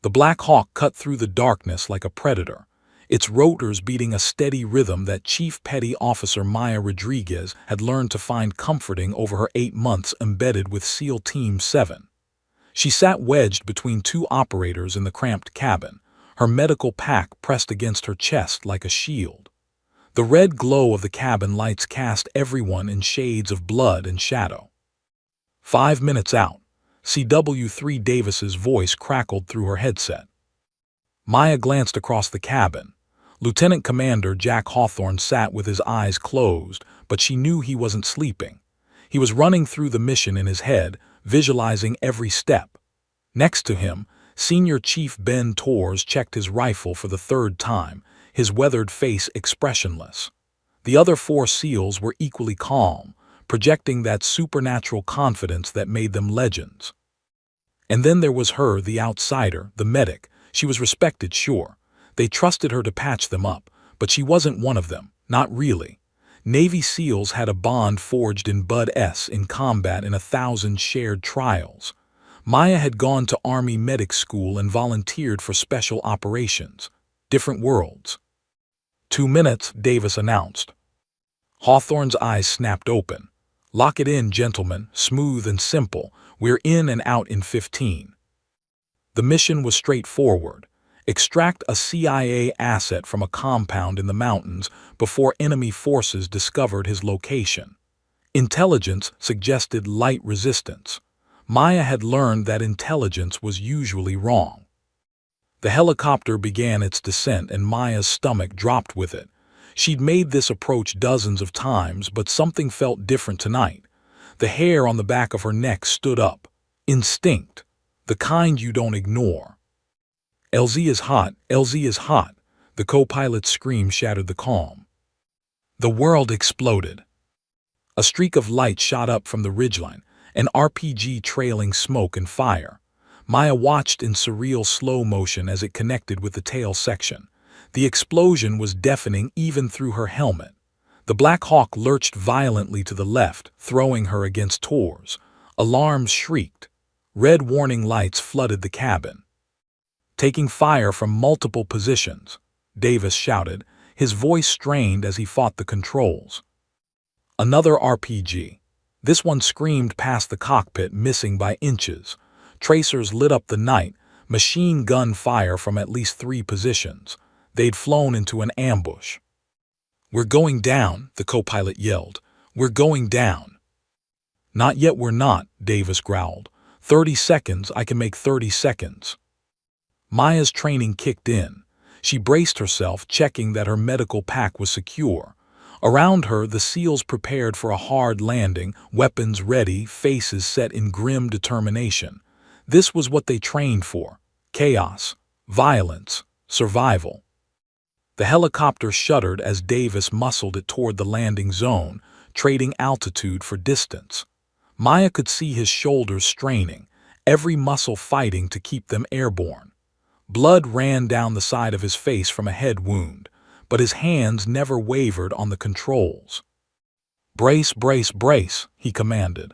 The Black Hawk cut through the darkness like a predator, its rotors beating a steady rhythm that Chief Petty Officer Maya Rodriguez had learned to find comforting over her 8 months embedded with SEAL Team 7. She sat wedged between two operators in the cramped cabin, her medical pack pressed against her chest like a shield. The red glow of the cabin lights cast everyone in shades of blood and shadow. 5 minutes out, CW3 Davis's voice crackled through her headset. Maya glanced across the cabin. Lieutenant Commander Jack Hawthorne sat with his eyes closed, but she knew he wasn't sleeping. He was running through the mission in his head, visualizing every step. Next to him, Senior Chief Ben Torres checked his rifle for the 3rd time, his weathered face expressionless. The other 4 SEALs were equally calm, projecting that supernatural confidence that made them legends. And then there was her, the outsider, the medic. She was respected, sure. They trusted her to patch them up, but she wasn't one of them, not really. Navy SEALs had a bond forged in Bud S in combat in 1,000 shared trials. Maya had gone to Army medic school and volunteered for special operations. Different worlds. 2 minutes, Davis announced. Hawthorne's eyes snapped open. Lock it in, gentlemen, smooth and simple. We're in and out in 15. The mission was straightforward. Extract a CIA asset from a compound in the mountains before enemy forces discovered his location. Intelligence suggested light resistance. Maya had learned that intelligence was usually wrong. The helicopter began its descent and Maya's stomach dropped with it. She'd made this approach dozens of times, but something felt different tonight. The hair on the back of her neck stood up. Instinct. The kind you don't ignore. LZ is hot, LZ is hot. The co-pilot's scream shattered the calm. The world exploded. A streak of light shot up from the ridgeline, an RPG trailing smoke and fire. Maya watched in surreal slow motion as it connected with the tail section. The explosion was deafening even through her helmet. The Black Hawk lurched violently to the left, throwing her against Torres. Alarms shrieked. Red warning lights flooded the cabin. Taking fire from multiple positions, Davis shouted, his voice strained as he fought the controls. Another RPG. This one screamed past the cockpit, missing by inches. Tracers lit up the night, machine gun fire from at least 3 positions. They'd flown into an ambush. "We're going down," the co-pilot yelled. "We're going down." "Not yet, we're not," Davis growled. 30 seconds, I can make 30 seconds. Maya's training kicked in. She braced herself, checking that her medical pack was secure. Around her, the SEALs prepared for a hard landing, weapons ready, faces set in grim determination. This was what they trained for: chaos, violence, survival. The helicopter shuddered as Davis muscled it toward the landing zone, trading altitude for distance. Maya could see his shoulders straining, every muscle fighting to keep them airborne. Blood ran down the side of his face from a head wound, but his hands never wavered on the controls. "Brace, brace, brace," he commanded.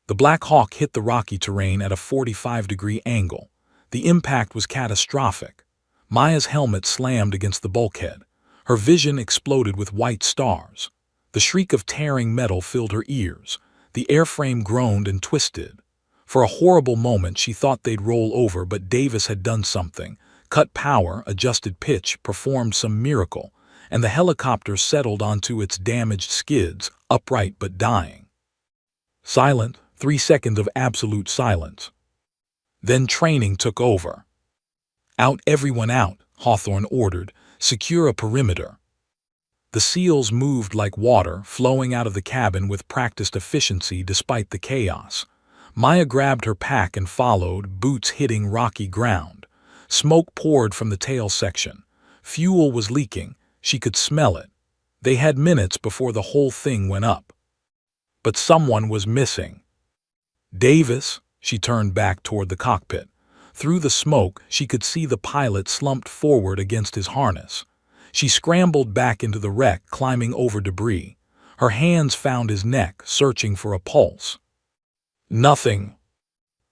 The Black Hawk hit the rocky terrain at a 45-degree angle. The impact was catastrophic. Maya's helmet slammed against the bulkhead. Her vision exploded with white stars. The shriek of tearing metal filled her ears. The airframe groaned and twisted. For a horrible moment she thought they'd roll over, but Davis had done something. Cut power, adjusted pitch, performed some miracle, and the helicopter settled onto its damaged skids, upright but dying. Silent, 3 seconds of absolute silence. Then training took over. "Out, everyone out," Hawthorne ordered. "Secure a perimeter." The SEALs moved like water, flowing out of the cabin with practiced efficiency despite the chaos. Maya grabbed her pack and followed, boots hitting rocky ground. Smoke poured from the tail section. Fuel was leaking. She could smell it. They had minutes before the whole thing went up. But someone was missing. "Davis," she turned back toward the cockpit. Through the smoke, she could see the pilot slumped forward against his harness. She scrambled back into the wreck, climbing over debris. Her hands found his neck, searching for a pulse. Nothing.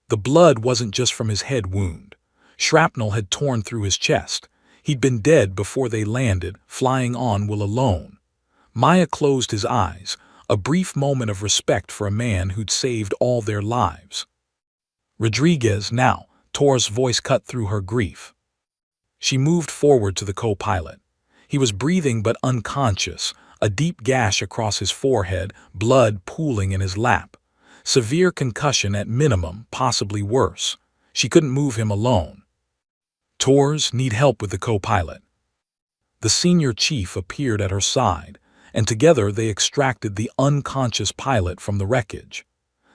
The blood wasn't just from his head wound. Shrapnel had torn through his chest. He'd been dead before they landed, flying on will alone. Maya closed his eyes, a brief moment of respect for a man who'd saved all their lives. Rodriguez, now, Tor's voice cut through her grief. She moved forward to the co-pilot. He was breathing but unconscious, a deep gash across his forehead, blood pooling in his lap. Severe concussion at minimum, possibly worse. She couldn't move him alone. Tors, need help with the co-pilot. The senior chief appeared at her side, and together they extracted the unconscious pilot from the wreckage.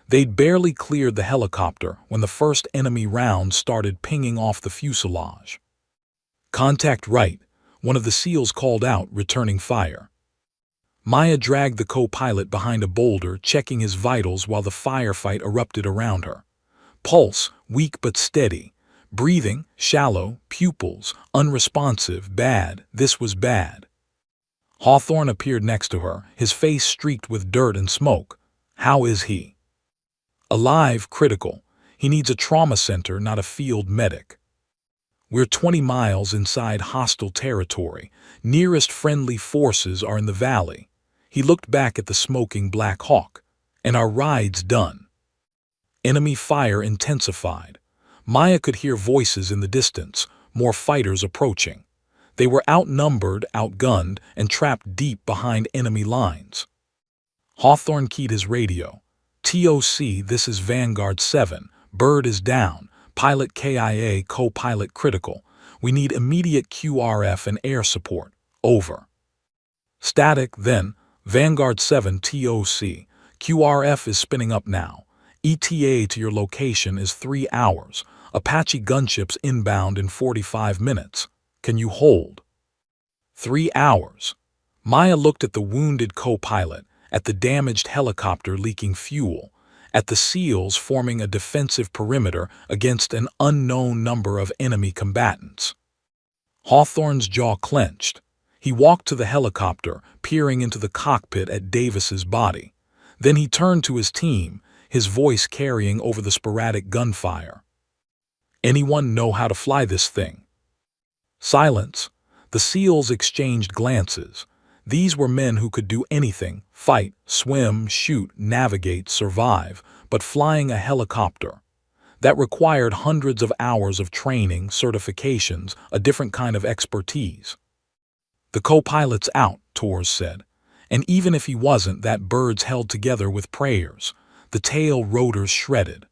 They'd barely cleared the helicopter when the first enemy round started pinging off the fuselage. "Contact right," one of the SEALs called out, returning fire. Maya dragged the co-pilot behind a boulder, checking his vitals while the firefight erupted around her. Pulse, weak but steady. Breathing, shallow, pupils, unresponsive, bad. This was bad. Hawthorne appeared next to her, his face streaked with dirt and smoke. "How is he?" "Alive, critical. He needs a trauma center, not a field medic." "We're 20 miles inside hostile territory. Nearest friendly forces are in the valley." He looked back at the smoking Black Hawk. "And our ride's done." Enemy fire intensified. Maya could hear voices in the distance, more fighters approaching. They were outnumbered, outgunned, and trapped deep behind enemy lines. Hawthorne keyed his radio. "TOC, this is Vanguard 7. Bird is down. Pilot KIA, co-pilot critical. We need immediate QRF and air support. Over." "Static, then. Vanguard 7 TOC. QRF is spinning up now. ETA to your location is 3 hours. Apache gunships inbound in 45 minutes. Can you hold?" 3 hours. Maya looked at the wounded co-pilot, at the damaged helicopter leaking fuel, at the SEALs forming a defensive perimeter against an unknown number of enemy combatants. Hawthorne's jaw clenched. He walked to the helicopter, peering into the cockpit at Davis's body. Then he turned to his team, his voice carrying over the sporadic gunfire. "Anyone know how to fly this thing?" Silence. The SEALs exchanged glances. These were men who could do anything: fight, swim, shoot, navigate, survive. But flying a helicopter, that required hundreds of hours of training, certifications, a different kind of expertise. "The co-pilot's out," Tors said. "And even if he wasn't, that bird's held together with prayers." The tail rotors shredded.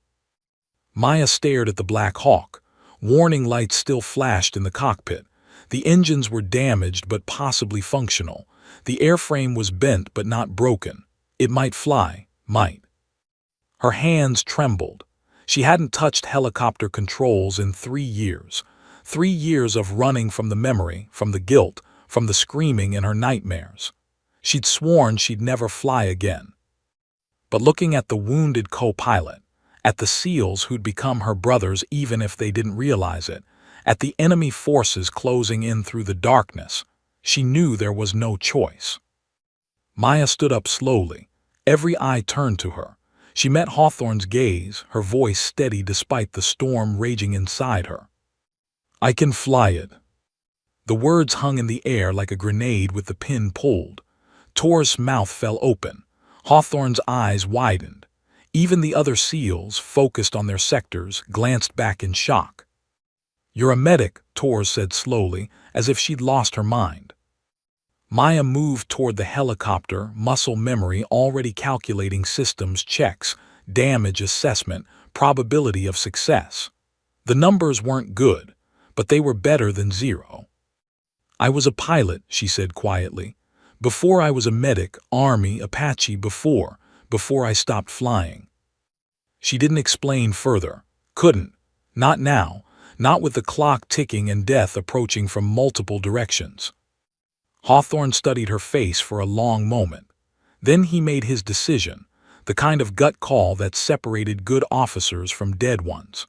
Maya stared at the Black Hawk. Warning lights still flashed in the cockpit. The engines were damaged but possibly functional. The airframe was bent but not broken. It might fly, might. Her hands trembled. She hadn't touched helicopter controls in 3 years. 3 years of running from the memory, from the guilt, from the screaming in her nightmares. She'd sworn she'd never fly again. But looking at the wounded co-pilot, at the SEALs who'd become her brothers even if they didn't realize it, at the enemy forces closing in through the darkness, she knew there was no choice. Maya stood up slowly. Every eye turned to her. She met Hawthorne's gaze, her voice steady despite the storm raging inside her. "I can fly it." The words hung in the air like a grenade with the pin pulled. Tor's mouth fell open. Hawthorne's eyes widened. Even the other SEALs, focused on their sectors, glanced back in shock. "You're a medic," Tor said slowly, as if she'd lost her mind. Maya moved toward the helicopter, muscle memory already calculating systems checks, damage assessment, probability of success. The numbers weren't good, but they were better than 0. "I was a pilot," she said quietly. "Before I was a medic, Army, Apache, before I stopped flying." She didn't explain further. Couldn't. Not now. Not with the clock ticking and death approaching from multiple directions. Hawthorne studied her face for a long moment. Then he made his decision, the kind of gut call that separated good officers from dead ones.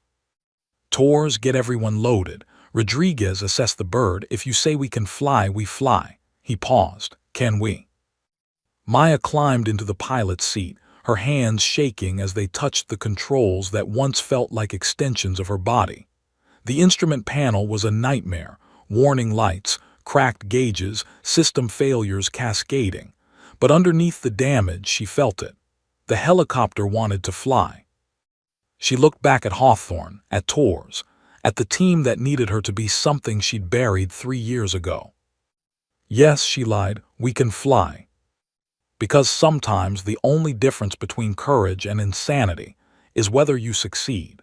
"Tors, get everyone loaded. Rodriguez, assess the bird. If you say we can fly, we fly." He paused. "Can we?" Maya climbed into the pilot's seat, her hands shaking as they touched the controls that once felt like extensions of her body. The instrument panel was a nightmare, warning lights, cracked gauges, system failures cascading. But underneath the damage, she felt it. The helicopter wanted to fly. She looked back at Hawthorne, at Tors, at the team that needed her to be something she'd buried 3 years ago. Yes, she lied, we can fly. Because sometimes the only difference between courage and insanity is whether you succeed.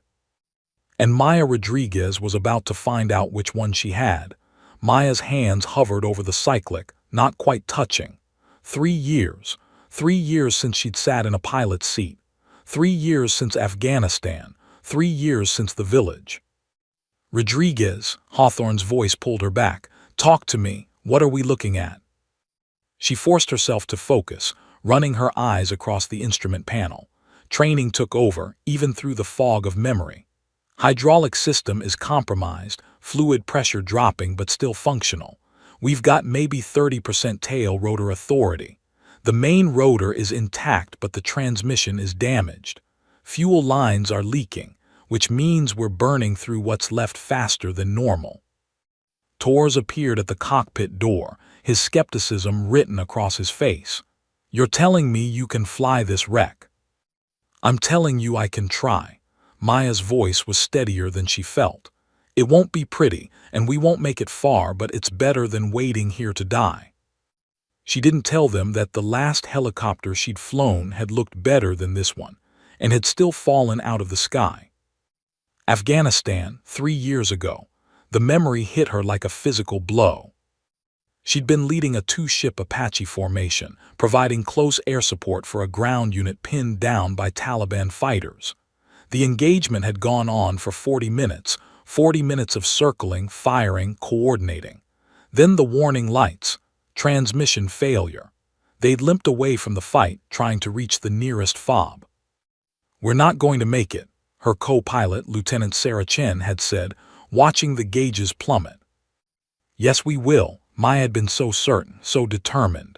And Maya Rodriguez was about to find out which one she had. Maya's hands hovered over the cyclic, not quite touching. 3 years. 3 years since she'd sat in a pilot's seat. 3 years since Afghanistan. 3 years since the village. Rodriguez, Hawthorne's voice pulled her back. Talk to me. What are we looking at? She forced herself to focus, running her eyes across the instrument panel. Training took over, even through the fog of memory. Hydraulic system is compromised, fluid pressure dropping but still functional. We've got maybe 30% tail rotor authority. The main rotor is intact but the transmission is damaged. Fuel lines are leaking, which means we're burning through what's left faster than normal. Tors appeared at the cockpit door, his skepticism written across his face. You're telling me you can fly this wreck? I'm telling you I can try. Maya's voice was steadier than she felt. It won't be pretty, and we won't make it far, but it's better than waiting here to die. She didn't tell them that the last helicopter she'd flown had looked better than this one, and had still fallen out of the sky. Afghanistan, 3 years ago. The memory hit her like a physical blow. She'd been leading a 2-ship Apache formation, providing close air support for a ground unit pinned down by Taliban fighters. The engagement had gone on for 40 minutes, 40 minutes of circling, firing, coordinating. Then the warning lights, transmission failure. They'd limped away from the fight, trying to reach the nearest fob. We're not going to make it, her co-pilot, Lieutenant Sarah Chen, had said, watching the gauges plummet. Yes, we will, Maya had been so certain, so determined.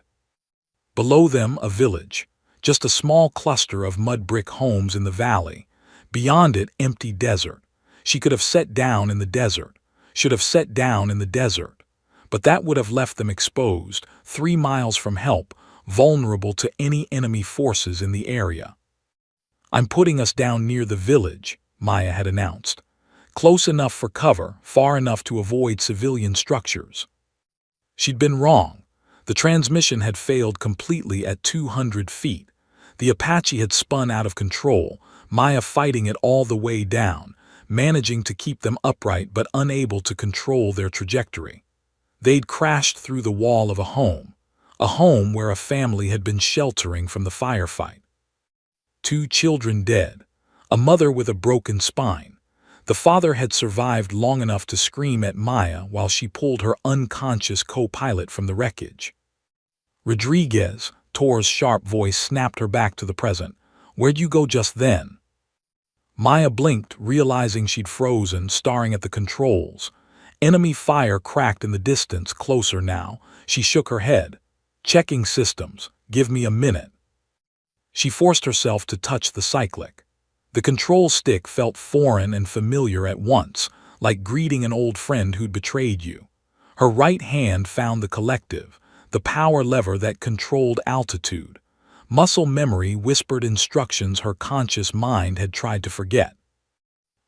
Below them, a village, just a small cluster of mud brick homes in the valley. Beyond it, empty desert. She could have set down in the desert, should have set down in the desert. But that would have left them exposed, 3 miles from help, vulnerable to any enemy forces in the area. I'm putting us down near the village, Maya had announced. Close enough for cover, far enough to avoid civilian structures. She'd been wrong. The transmission had failed completely at 200 feet. The Apache had spun out of control, Maya fighting it all the way down, managing to keep them upright but unable to control their trajectory. They'd crashed through the wall of a home where a family had been sheltering from the firefight. 2 children dead, a mother with a broken spine. The father had survived long enough to scream at Maya while she pulled her unconscious co-pilot from the wreckage. Rodriguez, Tor's sharp voice snapped her back to the present. Where'd you go just then? Maya blinked, realizing she'd frozen, staring at the controls. Enemy fire cracked in the distance, closer now. She shook her head. Checking systems. Give me a minute. She forced herself to touch the cyclic. The control stick felt foreign and familiar at once, like greeting an old friend who'd betrayed you. Her right hand found the collective, the power lever that controlled altitude. Muscle memory whispered instructions her conscious mind had tried to forget.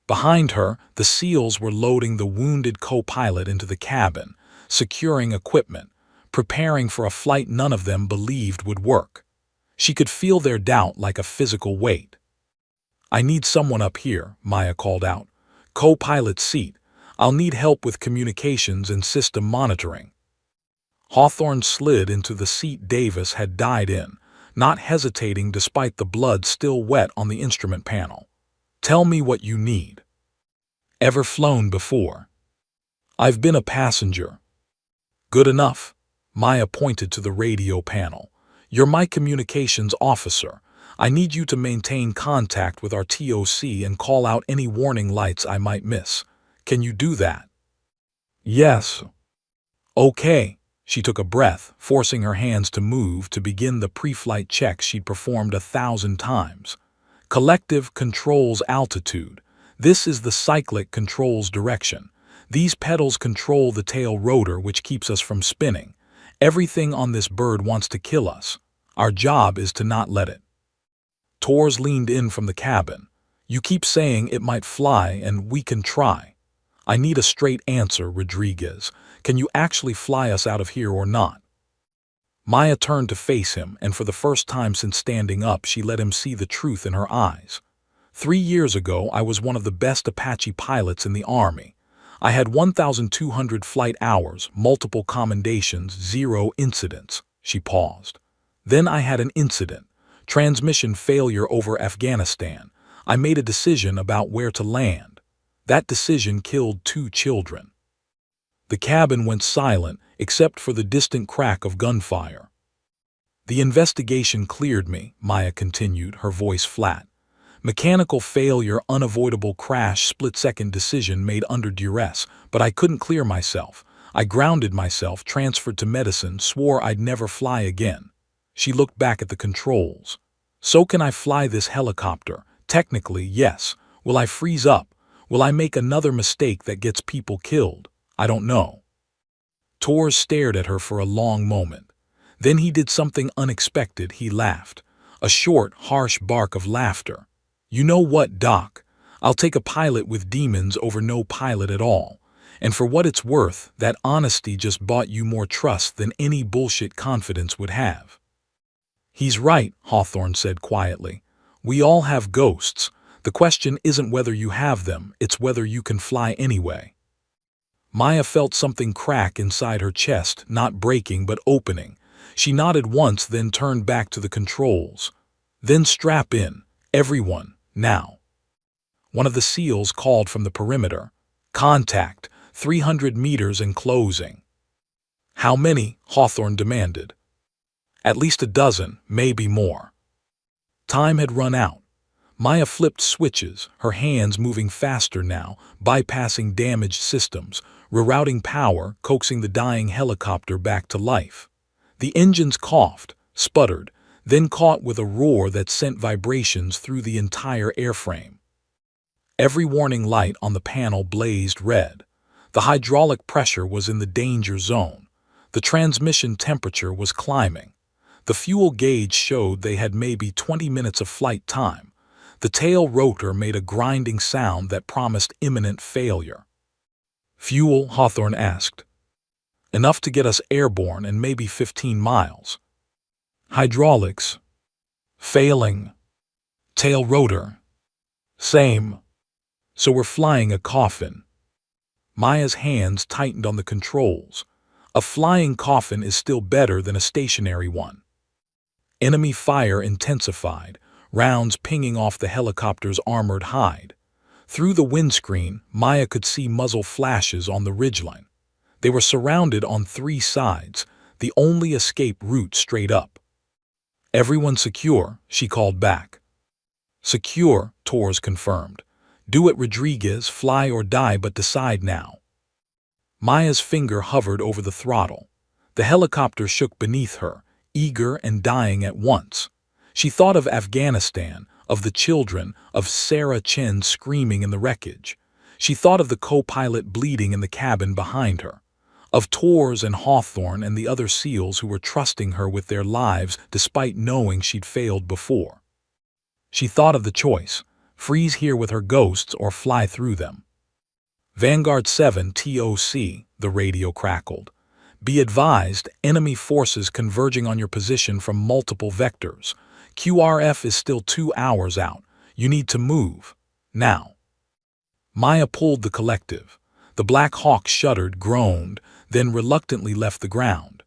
Behind her, the SEALs were loading the wounded co-pilot into the cabin, securing equipment, preparing for a flight none of them believed would work. She could feel their doubt like a physical weight. I need someone up here, Maya called out. Co-pilot seat. I'll need help with communications and system monitoring. Hawthorne slid into the seat Davis had died in, not hesitating despite the blood still wet on the instrument panel. Tell me what you need. Ever flown before? I've been a passenger. Good enough. Maya pointed to the radio panel. You're my communications officer. I need you to maintain contact with our TOC and call out any warning lights I might miss. Can you do that? Yes. Okay. She took a breath, forcing her hands to move to begin the pre-flight checks she'd performed 1,000 times. Collective controls altitude. This is the cyclic control's direction. These pedals control the tail rotor, which keeps us from spinning. Everything on this bird wants to kill us. Our job is to not let it. Tors leaned in from the cabin. You keep saying it might fly, and we can try. I need a straight answer, Rodriguez. Can you actually fly us out of here or not? Maya turned to face him, and for the first time since standing up, she let him see the truth in her eyes. 3 years ago, I was one of the best Apache pilots in the Army. I had 1,200 flight hours, multiple commendations, 0 incidents. She paused. Then I had an incident. Transmission failure over Afghanistan. I made a decision about where to land. That decision killed 2 children. The cabin went silent, except for the distant crack of gunfire. The investigation cleared me, Maya continued, her voice flat. Mechanical failure, unavoidable crash, split-second decision made under duress, but I couldn't clear myself. I grounded myself, transferred to medicine, swore I'd never fly again. She looked back at the controls. So can I fly this helicopter? Technically, yes. Will I freeze up? Will I make another mistake that gets people killed? I don't know. Tors stared at her for a long moment. Then he did something unexpected. He laughed. A short, harsh bark of laughter. You know what, Doc? I'll take a pilot with demons over no pilot at all. And for what it's worth, that honesty just bought you more trust than any bullshit confidence would have. He's right, Hawthorne said quietly. We all have ghosts. The question isn't whether you have them, it's whether you can fly anyway. Maya felt something crack inside her chest, not breaking but opening. She nodded once, then turned back to the controls. Then strap in, everyone. Now. One of the SEALs called from the perimeter. Contact, 300 meters and closing. How many? Hawthorne demanded. At least a dozen, maybe more. Time had run out. Maya flipped switches, her hands moving faster now, bypassing damaged systems, rerouting power, coaxing the dying helicopter back to life. The engines coughed, sputtered, then caught with a roar that sent vibrations through the entire airframe. Every warning light on the panel blazed red. The hydraulic pressure was in the danger zone. The transmission temperature was climbing. The fuel gauge showed they had maybe 20 minutes of flight time. The tail rotor made a grinding sound that promised imminent failure. Fuel? Hawthorne asked. Enough to get us airborne and maybe 15 miles. Hydraulics. Failing. Tail rotor. Same. So we're flying a coffin. Maya's hands tightened on the controls. A flying coffin is still better than a stationary one. Enemy fire intensified, rounds pinging off the helicopter's armored hide. Through the windscreen, Maya could see muzzle flashes on the ridgeline. They were surrounded on 3 sides, the only escape route straight up. Everyone secure, she called back. Secure, Tors confirmed. Do it, Rodriguez, fly or die, but decide now. Maya's finger hovered over the throttle. The helicopter shook beneath her, eager and dying at once. She thought of Afghanistan, of the children, of Sarah Chen screaming in the wreckage. She thought of the co-pilot bleeding in the cabin behind her, of Tors and Hawthorne and the other SEALs who were trusting her with their lives despite knowing she'd failed before. She thought of the choice, freeze here with her ghosts or fly through them. Vanguard 7 TOC, the radio crackled. Be advised, enemy forces converging on your position from multiple vectors. QRF is still 2 hours out. You need to move. Now. Maya pulled the collective. The Black Hawk shuddered, groaned, then reluctantly left the ground.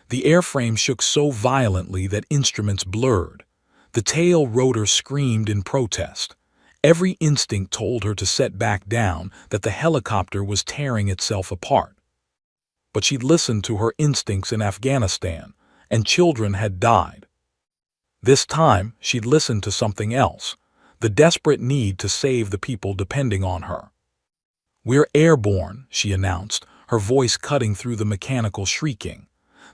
The airframe shook so violently that instruments blurred. The tail rotor screamed in protest. Every instinct told her to set back down, that the helicopter was tearing itself apart. But she'd listened to her instincts in Afghanistan, and children had died. This time, she'd listened to something else, the desperate need to save the people depending on her. We're airborne, she announced, her voice cutting through the mechanical shrieking.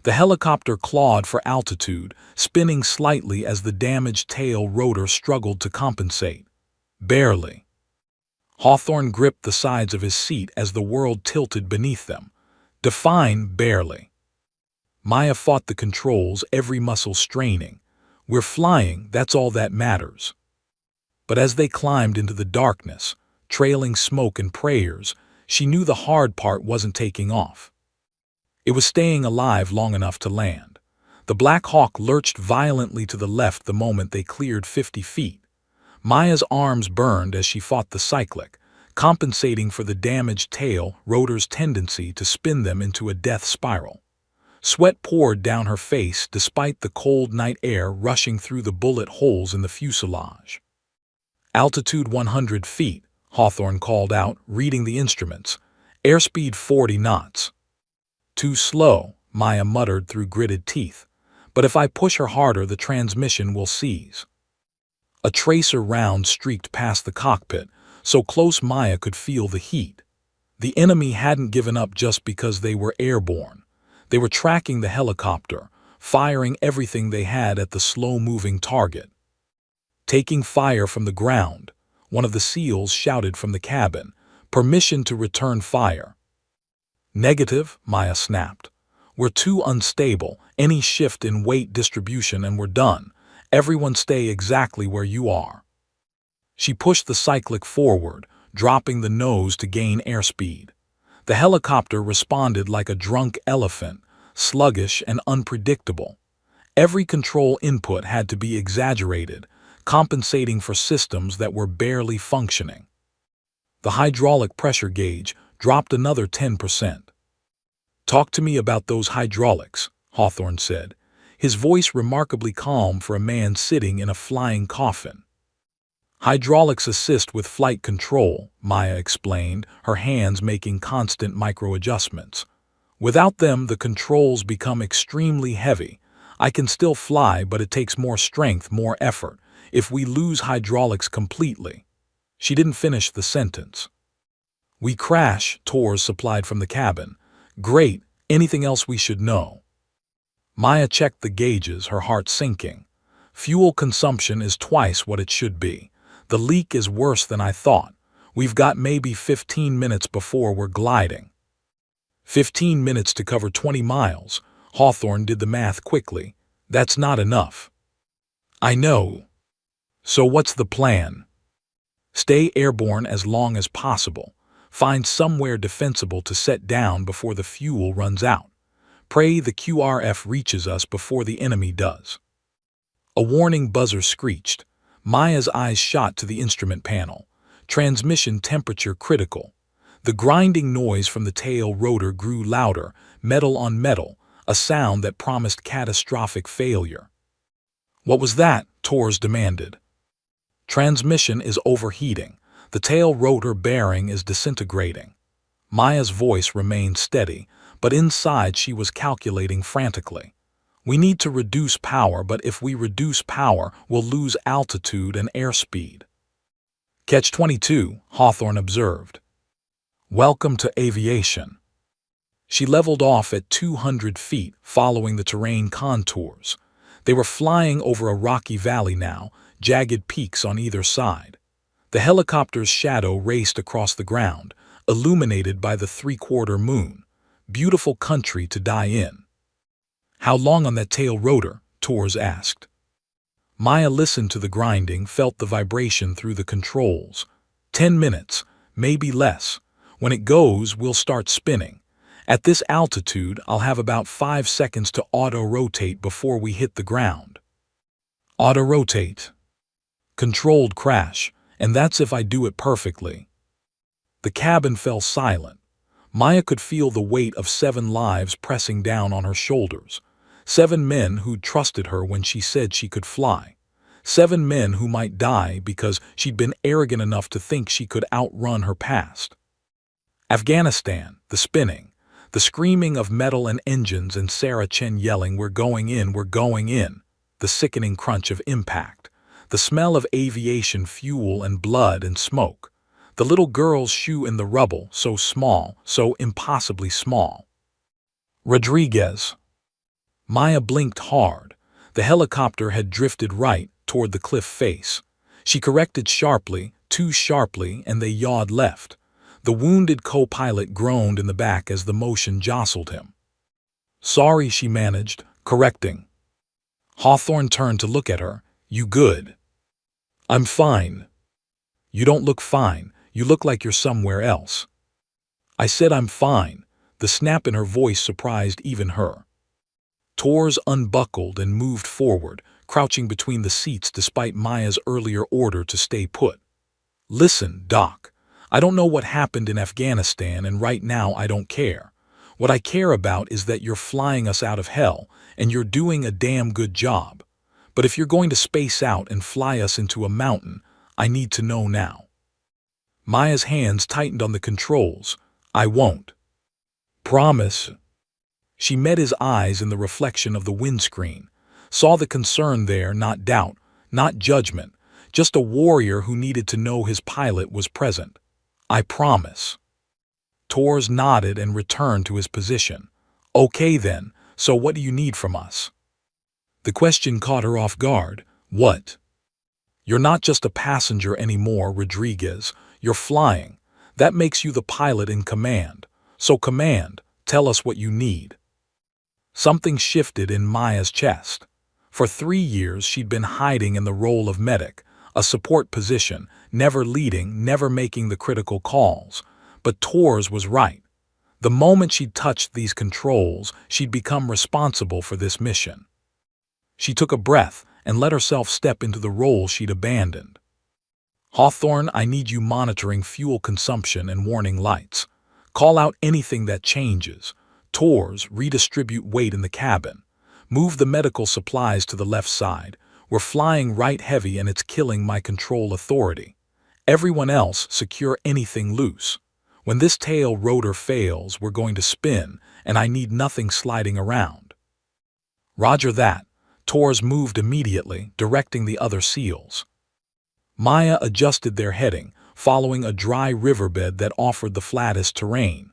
The helicopter clawed for altitude, spinning slightly as the damaged tail rotor struggled to compensate. Barely. Hawthorne gripped the sides of his seat as the world tilted beneath them. Define barely. Maya fought the controls, every muscle straining. We're flying, that's all that matters. But as they climbed into the darkness, trailing smoke and prayers, she knew the hard part wasn't taking off. It was staying alive long enough to land. The Black Hawk lurched violently to the left the moment they cleared 50 feet. Maya's arms burned as she fought the cyclic, compensating for the damaged tail rotor's tendency to spin them into a death spiral. Sweat poured down her face despite the cold night air rushing through the bullet holes in the fuselage. Altitude 100 feet, Hawthorne called out, reading the instruments. Airspeed 40 knots. Too slow, Maya muttered through gritted teeth. But if I push her harder, the transmission will seize. A tracer round streaked past the cockpit, so close Maya could feel the heat. The enemy hadn't given up just because they were airborne. They were tracking the helicopter, firing everything they had at the slow-moving target. Taking fire from the ground, one of the SEALs shouted from the cabin, "Permission to return fire." "Negative," Maya snapped. "We're too unstable, any shift in weight distribution and we're done. Everyone stay exactly where you are." She pushed the cyclic forward, dropping the nose to gain airspeed. The helicopter responded like a drunk elephant, sluggish and unpredictable. Every control input had to be exaggerated, compensating for systems that were barely functioning. The hydraulic pressure gauge dropped another 10%. "Talk to me about those hydraulics," Hawthorne said, his voice remarkably calm for a man sitting in a flying coffin. "Hydraulics assist with flight control," Maya explained, her hands making constant micro-adjustments. "Without them, the controls become extremely heavy. I can still fly, but it takes more strength, more effort. If we lose hydraulics completely..." She didn't finish the sentence. "We crash," Torres supplied from the cabin. "Great. Anything else we should know?" Maya checked the gauges, her heart sinking. "Fuel consumption is twice what it should be. The leak is worse than I thought. We've got maybe 15 minutes before we're gliding." 15 minutes to cover 20 miles. Hawthorne did the math quickly. "That's not enough." "I know. So what's the plan?" "Stay airborne as long as possible. Find somewhere defensible to set down before the fuel runs out. Pray the QRF reaches us before the enemy does." A warning buzzer screeched. Maya's eyes shot to the instrument panel. Transmission temperature critical. The grinding noise from the tail rotor grew louder, metal on metal, a sound that promised catastrophic failure. "What was that?" Torres demanded. "Transmission is overheating. The tail rotor bearing is disintegrating." Maya's voice remained steady, but inside she was calculating frantically. "We need to reduce power, but if we reduce power, we'll lose altitude and airspeed." "Catch-22, Hawthorne observed. "Welcome to aviation." She leveled off at 200 feet, following the terrain contours. They were flying over a rocky valley now, jagged peaks on either side. The helicopter's shadow raced across the ground, illuminated by the three-quarter moon. Beautiful country to die in. "How long on that tail rotor?" Torres asked. Maya listened to the grinding, felt the vibration through the controls. 10 minutes, maybe less. When it goes, we'll start spinning. At this altitude, I'll have about 5 seconds to auto-rotate before we hit the ground. Auto-rotate. Controlled crash, and that's if I do it perfectly. The cabin fell silent. Maya could feel the weight of 7 lives pressing down on her shoulders. 7 men who'd trusted her when she said she could fly. 7 men who might die because she'd been arrogant enough to think she could outrun her past. Afghanistan, the spinning, the screaming of metal and engines and Sarah Chen yelling, "We're going in, we're going in," the sickening crunch of impact, the smell of aviation fuel and blood and smoke, the little girl's shoe in the rubble, so small, so impossibly small. Rodriguez. Maya blinked hard. The helicopter had drifted right toward the cliff face. She corrected sharply, too sharply, and they yawed left. The wounded co-pilot groaned in the back as the motion jostled him. "Sorry," she managed, correcting. Hawthorne turned to look at her. "You good?" "I'm fine." "You don't look fine. You look like you're somewhere else." "I said I'm fine." The snap in her voice surprised even her. Tors unbuckled and moved forward, crouching between the seats despite Maya's earlier order to stay put. "Listen, Doc. I don't know what happened in Afghanistan, and right now I don't care. What I care about is that you're flying us out of hell, and you're doing a damn good job. But if you're going to space out and fly us into a mountain, I need to know now." Maya's hands tightened on the controls. "I won't." "Promise." She met his eyes in the reflection of the windscreen, saw the concern there, not doubt, not judgment, just a warrior who needed to know his pilot was present. "I promise." Tors nodded and returned to his position. "Okay then, so what do you need from us?" The question caught her off guard. "What?" "You're not just a passenger anymore, Rodriguez. You're flying. That makes you the pilot in command. So command, tell us what you need." Something shifted in Maya's chest. For 3 years she'd been hiding in the role of medic, a support position, never leading, never making the critical calls. But Tors was right. The moment she'd touched these controls, she'd become responsible for this mission. She took a breath and let herself step into the role she'd abandoned. "Hawthorne, I need you monitoring fuel consumption and warning lights. Call out anything that changes. Tors, redistribute weight in the cabin. Move the medical supplies to the left side. We're flying right heavy and it's killing my control authority. Everyone else, secure anything loose. When this tail rotor fails, we're going to spin, and I need nothing sliding around." "Roger that." Tors moved immediately, directing the other SEALs. Maya adjusted their heading, following a dry riverbed that offered the flattest terrain.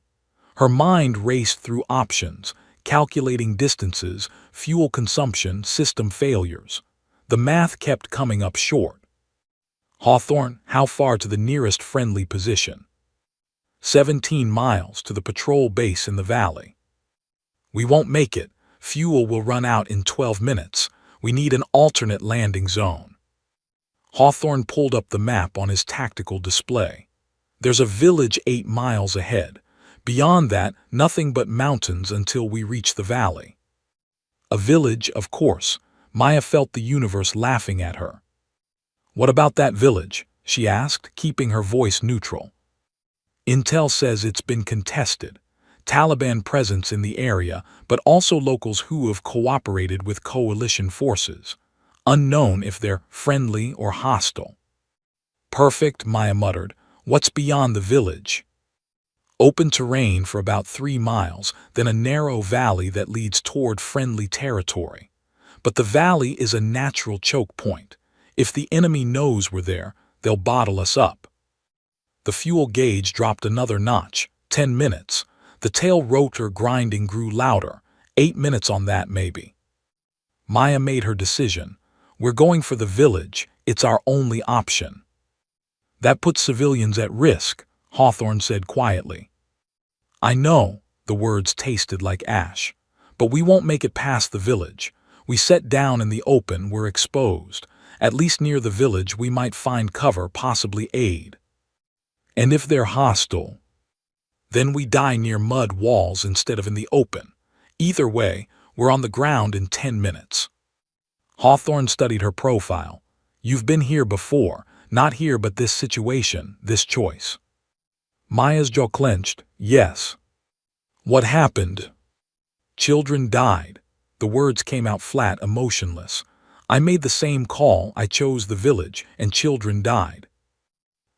Her mind raced through options, calculating distances, fuel consumption, system failures. The math kept coming up short. "Hawthorne, how far to the nearest friendly position?" 17 miles to the patrol base in the valley." "We won't make it. Fuel will run out in 12 minutes. We need an alternate landing zone." Hawthorne pulled up the map on his tactical display. "There's a village 8 miles ahead. Beyond that, nothing but mountains until we reach the valley." A village, of course. Maya felt the universe laughing at her. "What about that village?" she asked, keeping her voice neutral. "Intel says it's been contested. Taliban presence in the area, but also locals who have cooperated with coalition forces. Unknown if they're friendly or hostile." "Perfect," Maya muttered. "What's beyond the village?" "Open terrain for about 3 miles, then a narrow valley that leads toward friendly territory. But the valley is a natural choke point. If the enemy knows we're there, they'll bottle us up." The fuel gauge dropped another notch. 10 minutes. The tail rotor grinding grew louder. 8 minutes on that, maybe. Maya made her decision. "We're going for the village. It's our only option." "That puts civilians at risk," Hawthorne said quietly. "I know," the words tasted like ash. "But we won't make it past the village. We set down in the open, we're exposed. At least near the village we might find cover, possibly aid. And if they're hostile, then we die near mud walls instead of in the open. Either way, we're on the ground in 10 minutes." Hawthorne studied her profile. "You've been here before, not here but this situation, this choice." Maya's jaw clenched. "Yes." "What happened?" "Children died." The words came out flat, emotionless. "I made the same call, I chose the village, and children died."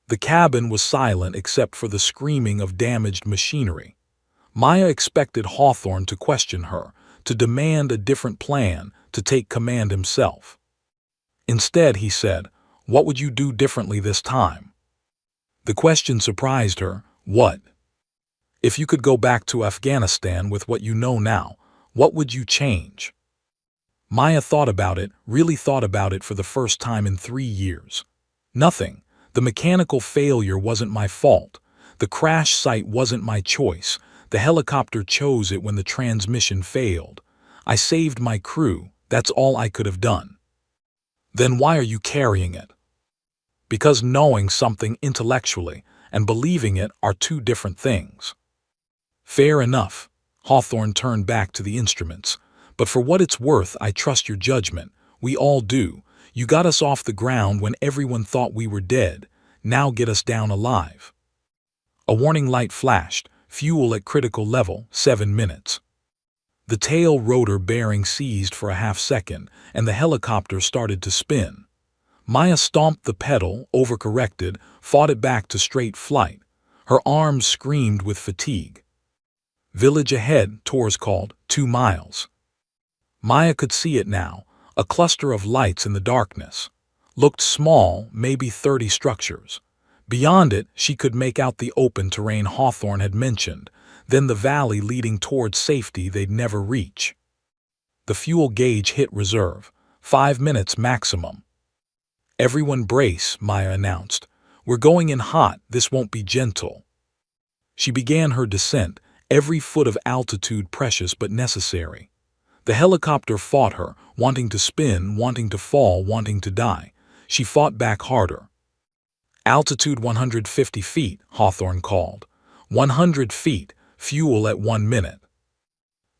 The cabin was silent except for the screaming of damaged machinery. Maya expected Hawthorne to question her, to demand a different plan, to take command himself. Instead, he said, "What would you do differently this time?" The question surprised her. "What? If you could go back to Afghanistan with what you know now, what would you change?" Maya thought about it, really thought about it for the first time in 3 years. Nothing. The mechanical failure wasn't my fault. The crash site wasn't my choice. The helicopter chose it when the transmission failed. I saved my crew. That's all I could have done. Then why are you carrying it? Because knowing something intellectually and believing it are two different things. Fair enough. Hawthorne turned back to the instruments. But for what it's worth, I trust your judgment. We all do. You got us off the ground when everyone thought we were dead. Now get us down alive. A warning light flashed. Fuel at critical level, 7 minutes. The tail rotor bearing seized for a half second, and the helicopter started to spin. Maya stomped the pedal, overcorrected, fought it back to straight flight. Her arms screamed with fatigue. Village ahead, Tors called, 2 miles. Maya could see it now, a cluster of lights in the darkness. Looked small, maybe 30 structures. Beyond it, she could make out the open terrain Hawthorne had mentioned, then the valley leading towards safety they'd never reach. The fuel gauge hit reserve, 5 minutes maximum. Everyone brace, Maya announced. We're going in hot, this won't be gentle. She began her descent, every foot of altitude precious but necessary. The helicopter fought her, wanting to spin, wanting to fall, wanting to die. She fought back harder. Altitude 150 feet, Hawthorne called. 100 feet, fuel at 1 minute.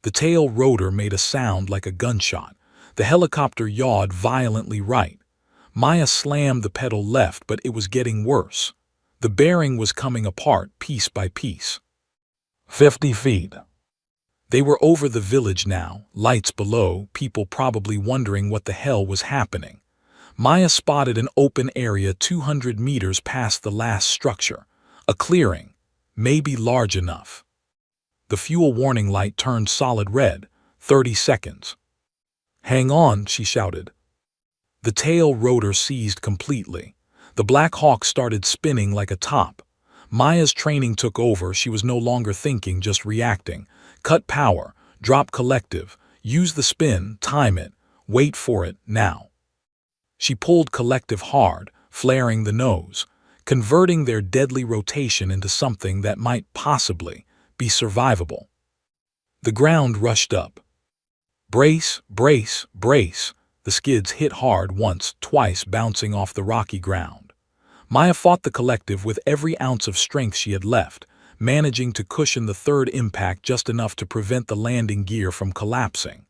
The tail rotor made a sound like a gunshot. The helicopter yawed violently right. Maya slammed the pedal left, but it was getting worse. The bearing was coming apart piece by piece. 50 feet. They were over the village now, lights below, people probably wondering what the hell was happening. Maya spotted an open area 200 meters past the last structure. A clearing, maybe large enough. The fuel warning light turned solid red, 30 seconds. Hang on, she shouted. The tail rotor seized completely. The Black Hawk started spinning like a top. Maya's training took over. She was no longer thinking, just reacting. Cut power, drop collective, use the spin, time it, wait for it, now. She pulled collective hard, flaring the nose, converting their deadly rotation into something that might possibly be survivable. The ground rushed up. Brace, brace, brace. The skids hit hard once, twice, bouncing off the rocky ground. Maya fought the collective with every ounce of strength she had left, managing to cushion the third impact just enough to prevent the landing gear from collapsing.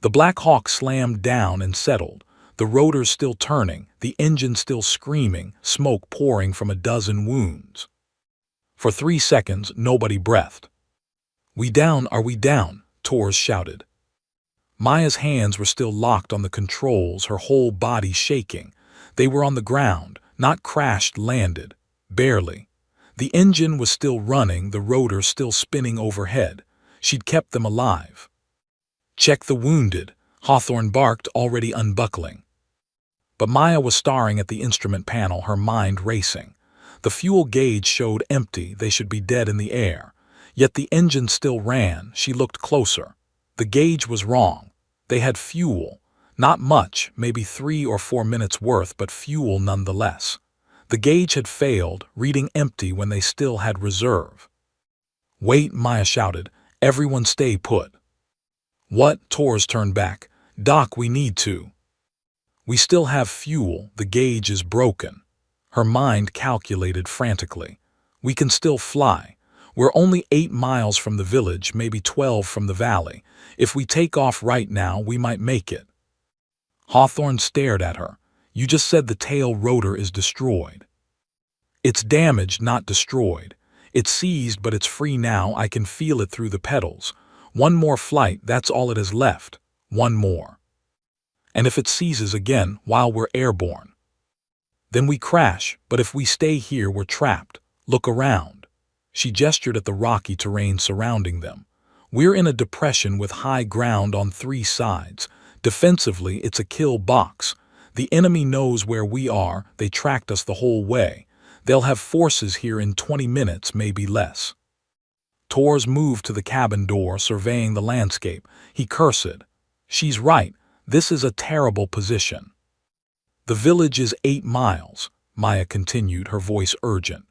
The Black Hawk slammed down and settled, the rotors still turning, the engine still screaming, smoke pouring from a dozen wounds. For 3 seconds, nobody breathed. We down, are we down? Tors shouted. Maya's hands were still locked on the controls, her whole body shaking. They were on the ground, not crashed, landed. Barely. The engine was still running, the rotor still spinning overhead. She'd kept them alive. Check the wounded, Hawthorne barked, already unbuckling. But Maya was staring at the instrument panel, her mind racing. The fuel gauge showed empty, they should be dead in the air. Yet the engine still ran. She looked closer. The gauge was wrong. They had fuel. Not much, maybe 3 or 4 minutes worth, but fuel nonetheless. The gauge had failed, reading empty when they still had reserve. Wait, Maya shouted. Everyone stay put. What? Tors turned back. Doc, we need to. We still have fuel, the gauge is broken. Her mind calculated frantically. We can still fly. We're only 8 miles from the village, maybe 12 from the valley. If we take off right now, we might make it. Hawthorne stared at her. You just said the tail rotor is destroyed. It's damaged, not destroyed. It's seized, but it's free now. I can feel it through the pedals. One more flight, that's all it has left. One more. And if it seizes again while we're airborne? Then we crash, but if we stay here, we're trapped. Look around. She gestured at the rocky terrain surrounding them. We're in a depression with high ground on 3 sides. Defensively, it's a kill box. The enemy knows where we are. They tracked us the whole way. They'll have forces here in 20 minutes, maybe less. Tors moved to the cabin door, surveying the landscape. He cursed. She's right. This is a terrible position. The village is 8 miles. Maya continued, her voice urgent.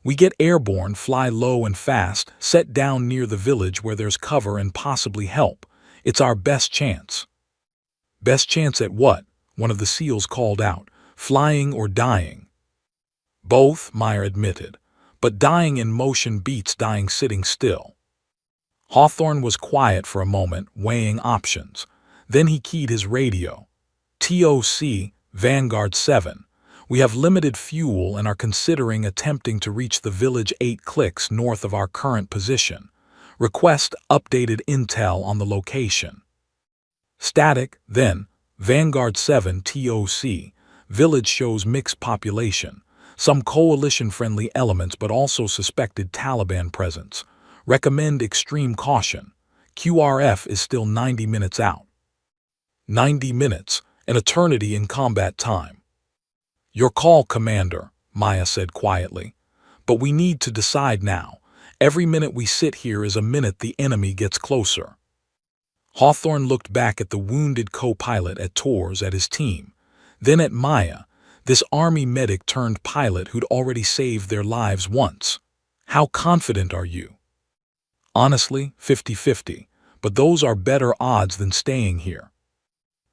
We get airborne, fly low and fast, set down near the village where there's cover and possibly help. It's our best chance. Best chance at what? One of the SEALs called out. Flying or dying? Both, Maya admitted. But dying in motion beats dying sitting still. Hawthorne was quiet for a moment, weighing options. Then he keyed his radio. TOC, Vanguard 7. We have limited fuel and are considering attempting to reach the village 8 clicks north of our current position. Request updated intel on the location. Static, then. Vanguard 7 TOC. Village shows mixed population. Some coalition-friendly elements but also suspected Taliban presence. Recommend extreme caution. QRF is still 90 minutes out. 90 minutes, an eternity in combat time. Your call, Commander, Maya said quietly. But we need to decide now. Every minute we sit here is a minute the enemy gets closer. Hawthorne looked back at the wounded co-pilot, at Tors, at his team. Then at Maya, this army medic turned pilot who'd already saved their lives once. How confident are you? Honestly, 50-50, but those are better odds than staying here.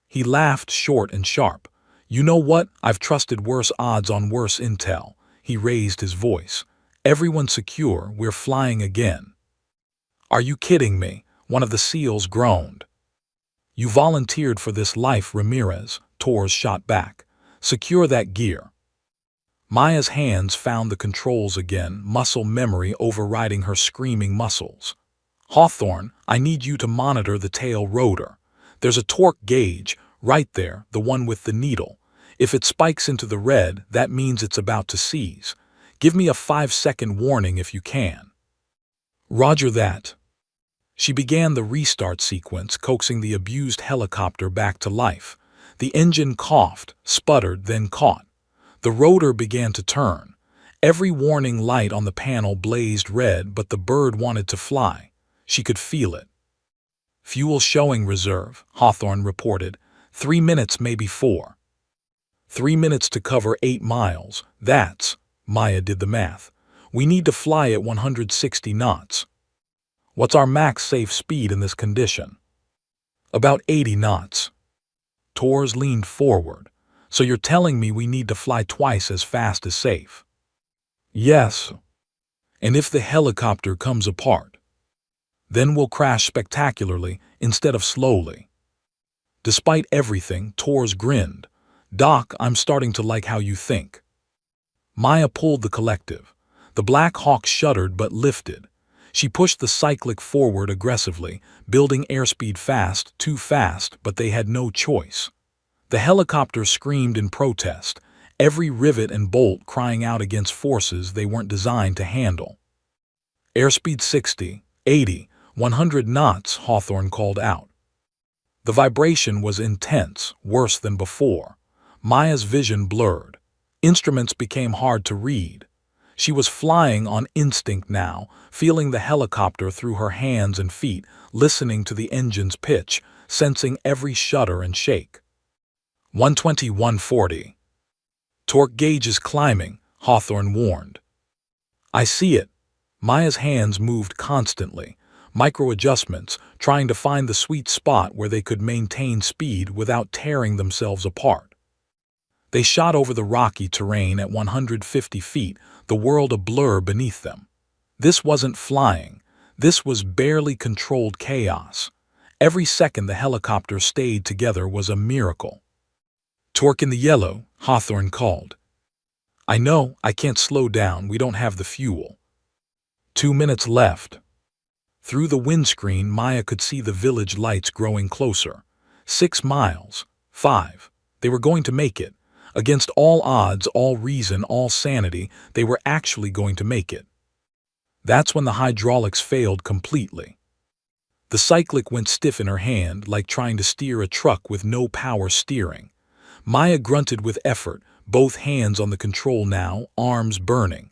He laughed short and sharp. You know what? I've trusted worse odds on worse intel. He raised his voice. Everyone secure, we're flying again. Are you kidding me? One of the SEALs groaned. You volunteered for this life, Ramirez, Tors shot back. Secure that gear. Maya's hands found the controls again, muscle memory overriding her screaming muscles. Hawthorne, I need you to monitor the tail rotor. There's a torque gauge, right there, the one with the needle. If it spikes into the red, that means it's about to seize. Give me a 5-second warning if you can. Roger that. She began the restart sequence, coaxing the abused helicopter back to life. The engine coughed, sputtered, then caught. The rotor began to turn. Every warning light on the panel blazed red, but the bird wanted to fly. She could feel it. Fuel showing reserve, Hawthorne reported. 3 minutes, maybe 4. 3 minutes to cover 8 miles. That's, Maya did the math. We need to fly at 160 knots. What's our max safe speed in this condition? About 80 knots. Tors leaned forward. So you're telling me we need to fly twice as fast as safe? Yes. And if the helicopter comes apart? Then we'll crash spectacularly instead of slowly. Despite everything, Tors grinned. Doc, I'm starting to like how you think. Maya pulled the collective. The Black Hawk shuddered but lifted. She pushed the cyclic forward aggressively, building airspeed fast, too fast, but they had no choice. The helicopter screamed in protest, every rivet and bolt crying out against forces they weren't designed to handle. Airspeed 60, 80, 100 knots, Hawthorne called out. The vibration was intense, worse than before. Maya's vision blurred. Instruments became hard to read. She was flying on instinct now, feeling the helicopter through her hands and feet, listening to the engine's pitch, sensing every shudder and shake. 120, 140. Torque gauge is climbing, Hawthorne warned. I see it. Maya's hands moved constantly, micro-adjustments, trying to find the sweet spot where they could maintain speed without tearing themselves apart. They shot over the rocky terrain at 150 feet, the world a blur beneath them. This wasn't flying. This was barely controlled chaos. Every second the helicopter stayed together was a miracle. Torque in the yellow, Hawthorne called. I know, I can't slow down, we don't have the fuel. 2 minutes left. Through the windscreen, Maya could see the village lights growing closer. 6 miles. 5. They were going to make it. Against all odds, all reason, all sanity, they were actually going to make it. That's when the hydraulics failed completely. The cyclic went stiff in her hand, like trying to steer a truck with no power steering. Maya grunted with effort, both hands on the control now, arms burning.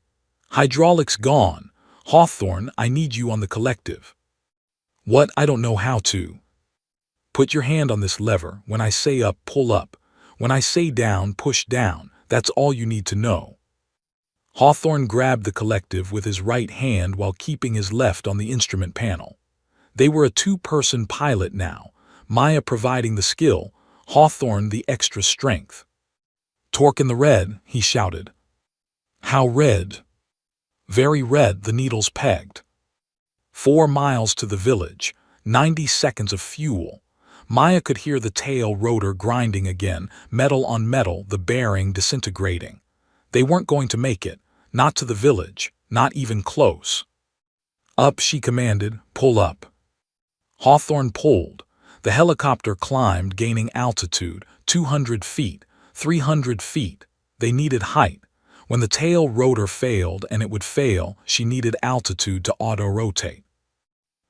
Hydraulics gone. Hawthorne, I need you on the collective. What? I don't know how to. Put your hand on this lever. When I say up, pull up. When I say down, push down. That's all you need to know. Hawthorne grabbed the collective with his right hand while keeping his left on the instrument panel. They were a two-person pilot now, Maya providing the skill, Hawthorne the extra strength. "Torque in the red," he shouted. "How red?" "Very red," the needles pegged. 4 miles to the village, 90 seconds of fuel. Maya could hear the tail rotor grinding again, metal on metal, the bearing disintegrating. They weren't going to make it, not to the village, not even close. "Up," she commanded, "pull up." Hawthorne pulled. The helicopter climbed, gaining altitude, 200 feet, 300 feet. They needed height. When the tail rotor failed, and it would fail, she needed altitude to auto-rotate.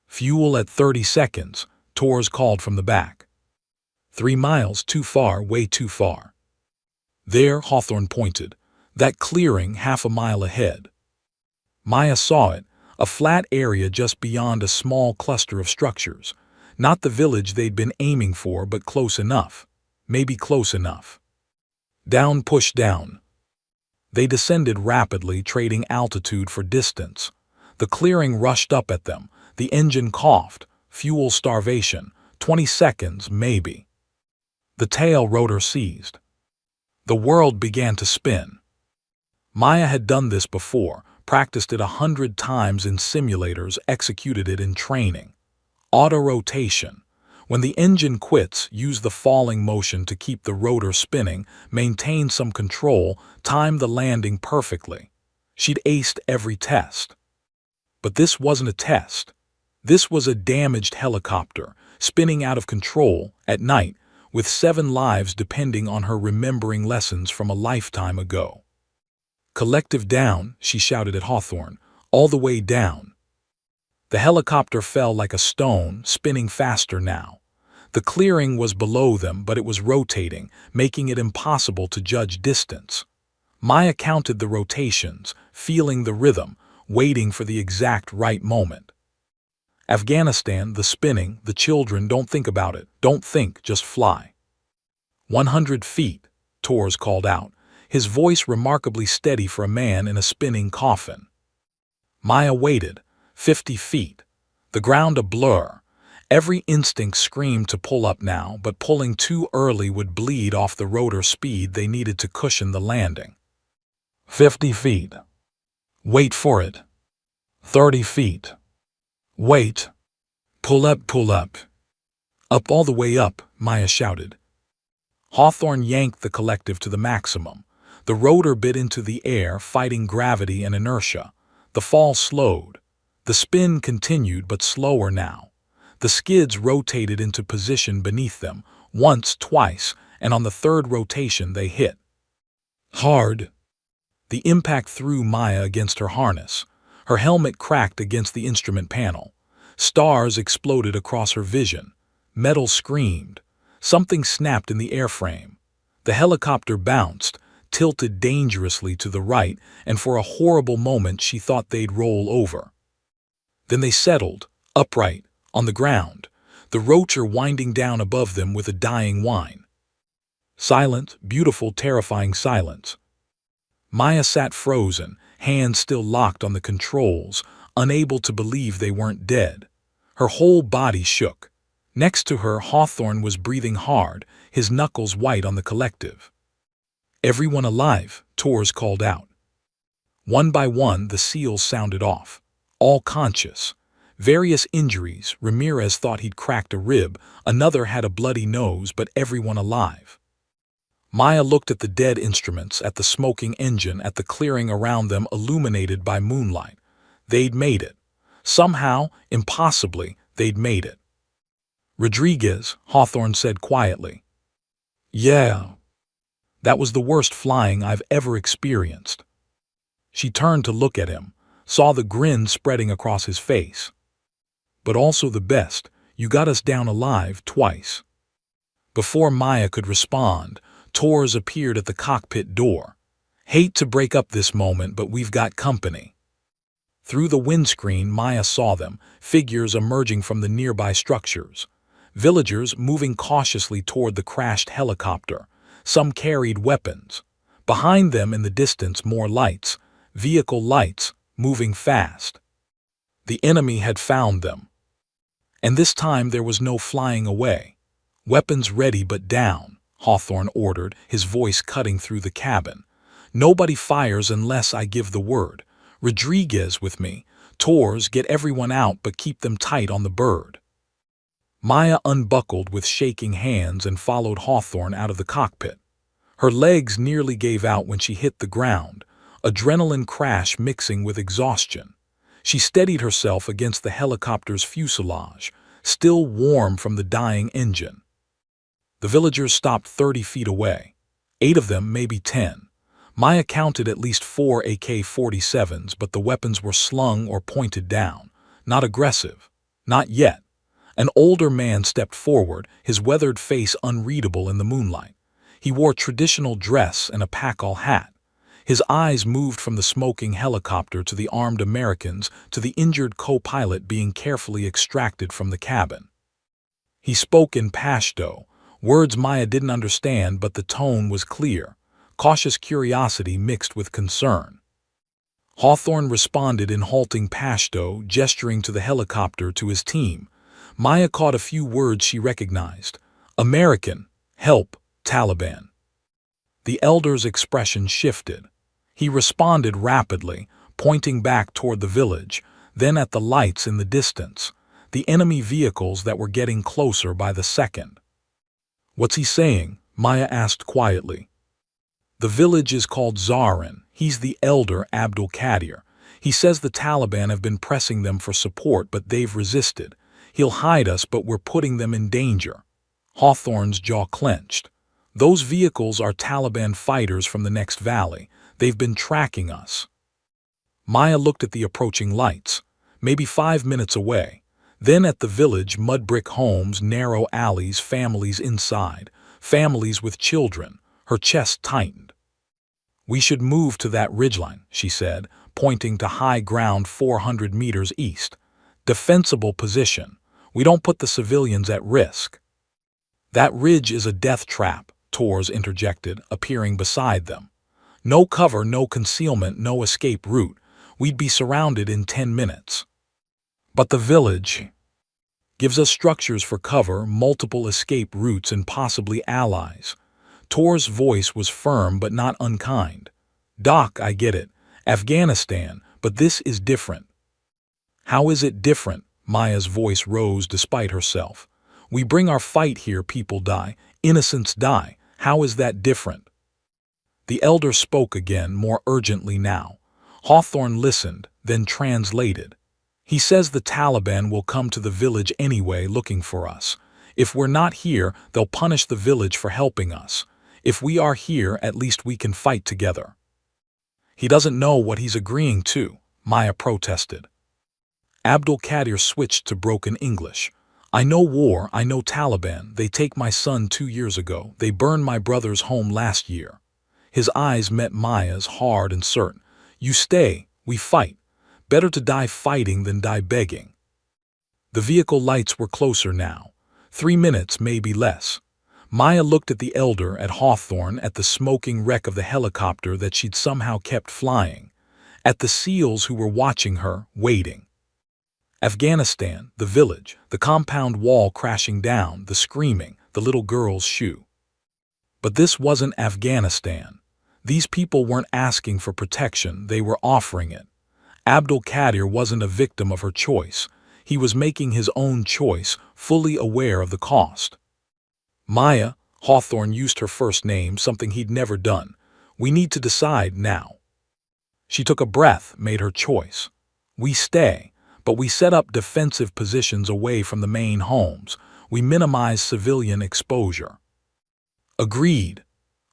"Fuel at 30 seconds, Torres called from the back. 3 miles too far, way too far. There, Hawthorne pointed. That clearing half a mile ahead. Maya saw it, a flat area just beyond a small cluster of structures. Not the village they'd been aiming for, but close enough. Maybe close enough. Down, push down. They descended rapidly, trading altitude for distance. The clearing rushed up at them. The engine coughed. Fuel starvation. 20 seconds, maybe. The tail rotor seized. The world began to spin. Maya had done this before, practiced it 100 times in simulators, executed it in training. Auto-rotation. When the engine quits, use the falling motion to keep the rotor spinning, maintain some control, time the landing perfectly. She'd aced every test. But this wasn't a test. This was a damaged helicopter, spinning out of control, at night, with 7 lives depending on her remembering lessons from a lifetime ago. "Collective down," she shouted at Hawthorne, "all the way down." The helicopter fell like a stone, spinning faster now. The clearing was below them, but it was rotating, making it impossible to judge distance. Maya counted the rotations, feeling the rhythm, waiting for the exact right moment. "Afghanistan, the spinning, the children, don't think about it. Don't think, just fly." 100 feet, Torres called out, his voice remarkably steady for a man in a spinning coffin. Maya waited. 50 feet. The ground a blur. Every instinct screamed to pull up now, but pulling too early would bleed off the rotor speed they needed to cushion the landing. 50 feet. Wait for it. 30 feet. Wait. Pull up, pull up. Up, all the way up, Maya shouted. Hawthorne yanked the collective to the maximum. The rotor bit into the air, fighting gravity and inertia. The fall slowed. The spin continued, but slower now. The skids rotated into position beneath them, once, twice, and on the third rotation they hit. Hard. The impact threw Maya against her harness. Her helmet cracked against the instrument panel. Stars exploded across her vision. Metal screamed. Something snapped in the airframe. The helicopter bounced, tilted dangerously to the right, and for a horrible moment she thought they'd roll over. Then they settled, upright, on the ground, the rotor winding down above them with a dying whine. Silent, beautiful, terrifying silence. Maya sat frozen, hands still locked on the controls, unable to believe they weren't dead. Her whole body shook. Next to her, Hawthorne was breathing hard, his knuckles white on the collective. "Everyone alive," Torres called out. One by one, the seals sounded off. All conscious. Various injuries. Ramirez thought he'd cracked a rib, another had a bloody nose, but everyone alive. Maya looked at the dead instruments, at the smoking engine, at the clearing around them illuminated by moonlight. They'd made it. Somehow, impossibly, they'd made it. "Rodriguez," Hawthorne said quietly. "Yeah. That was the worst flying I've ever experienced." She turned to look at him, saw the grin spreading across his face. "But also the best. You got us down alive twice." Before Maya could respond, Torres appeared at the cockpit door. "Hate to break up this moment, but we've got company." Through the windscreen, Maya saw them, figures emerging from the nearby structures. Villagers moving cautiously toward the crashed helicopter. Some carried weapons. Behind them in the distance more lights, vehicle lights, moving fast. The enemy had found them. And this time there was no flying away. Weapons ready but down, Hawthorne ordered, his voice cutting through the cabin. Nobody fires unless I give the word. Rodriguez with me. Torres, get everyone out but keep them tight on the bird. Maya unbuckled with shaking hands and followed Hawthorne out of the cockpit. Her legs nearly gave out when she hit the ground, adrenaline crash mixing with exhaustion. She steadied herself against the helicopter's fuselage, still warm from the dying engine. The villagers stopped 30 feet away. 8 of them, maybe 10. Maya counted at least 4 AK-47s, but the weapons were slung or pointed down. Not aggressive. Not yet. An older man stepped forward, his weathered face unreadable in the moonlight. He wore traditional dress and a pack-all hat. His eyes moved from the smoking helicopter to the armed Americans to the injured co-pilot being carefully extracted from the cabin. He spoke in Pashto, words Maya didn't understand, but the tone was clear, cautious curiosity mixed with concern. Hawthorne responded in halting Pashto, gesturing to the helicopter to his team. Maya caught a few words she recognized. American, help, Taliban. The elder's expression shifted. He responded rapidly, pointing back toward the village, then at the lights in the distance, the enemy vehicles that were getting closer by the second. What's he saying? Maya asked quietly. The village is called Zarin. He's the elder Abdul Qadir. He says the Taliban have been pressing them for support, but they've resisted. He'll hide us, but we're putting them in danger. Hawthorne's jaw clenched. Those vehicles are Taliban fighters from the next valley. They've been tracking us. Maya looked at the approaching lights, maybe 5 minutes away. Then at the village, mud brick homes, narrow alleys, families inside, families with children. Her chest tightened. We should move to that ridgeline, she said, pointing to high ground 400 meters east. Defensible position. We don't put the civilians at risk. That ridge is a death trap, Torres interjected, appearing beside them. No cover, no concealment, no escape route. We'd be surrounded in 10 minutes. But the village gives us structures for cover, multiple escape routes, and possibly allies. Torres' voice was firm but not unkind. Doc, I get it. Afghanistan, but this is different. How is it different? Maya's voice rose despite herself. We bring our fight here, people die, innocents die. How is that different? The elder spoke again, more urgently now. Hawthorne listened, then translated. He says the Taliban will come to the village anyway looking for us. If we're not here, they'll punish the village for helping us. If we are here, at least we can fight together. He doesn't know what he's agreeing to, Maya protested. Abdul Qadir switched to broken English. I know war, I know Taliban. They take my son 2 years ago. They burned my brother's home last year. His eyes met Maya's, hard and certain. You stay, we fight. Better to die fighting than die begging. The vehicle lights were closer now. 3 minutes, maybe less. Maya looked at the elder, at Hawthorne, at the smoking wreck of the helicopter that she'd somehow kept flying, at the SEALs who were watching her, waiting. Afghanistan, the village, the compound wall crashing down, the screaming, the little girl's shoe. But this wasn't Afghanistan. These people weren't asking for protection, they were offering it. Abdul Qadir wasn't a victim of her choice. He was making his own choice, fully aware of the cost. Maya, Hawthorne used her first name, something he'd never done. We need to decide now. She took a breath, made her choice. We stay, but we set up defensive positions away from the main homes. We minimize civilian exposure. Agreed.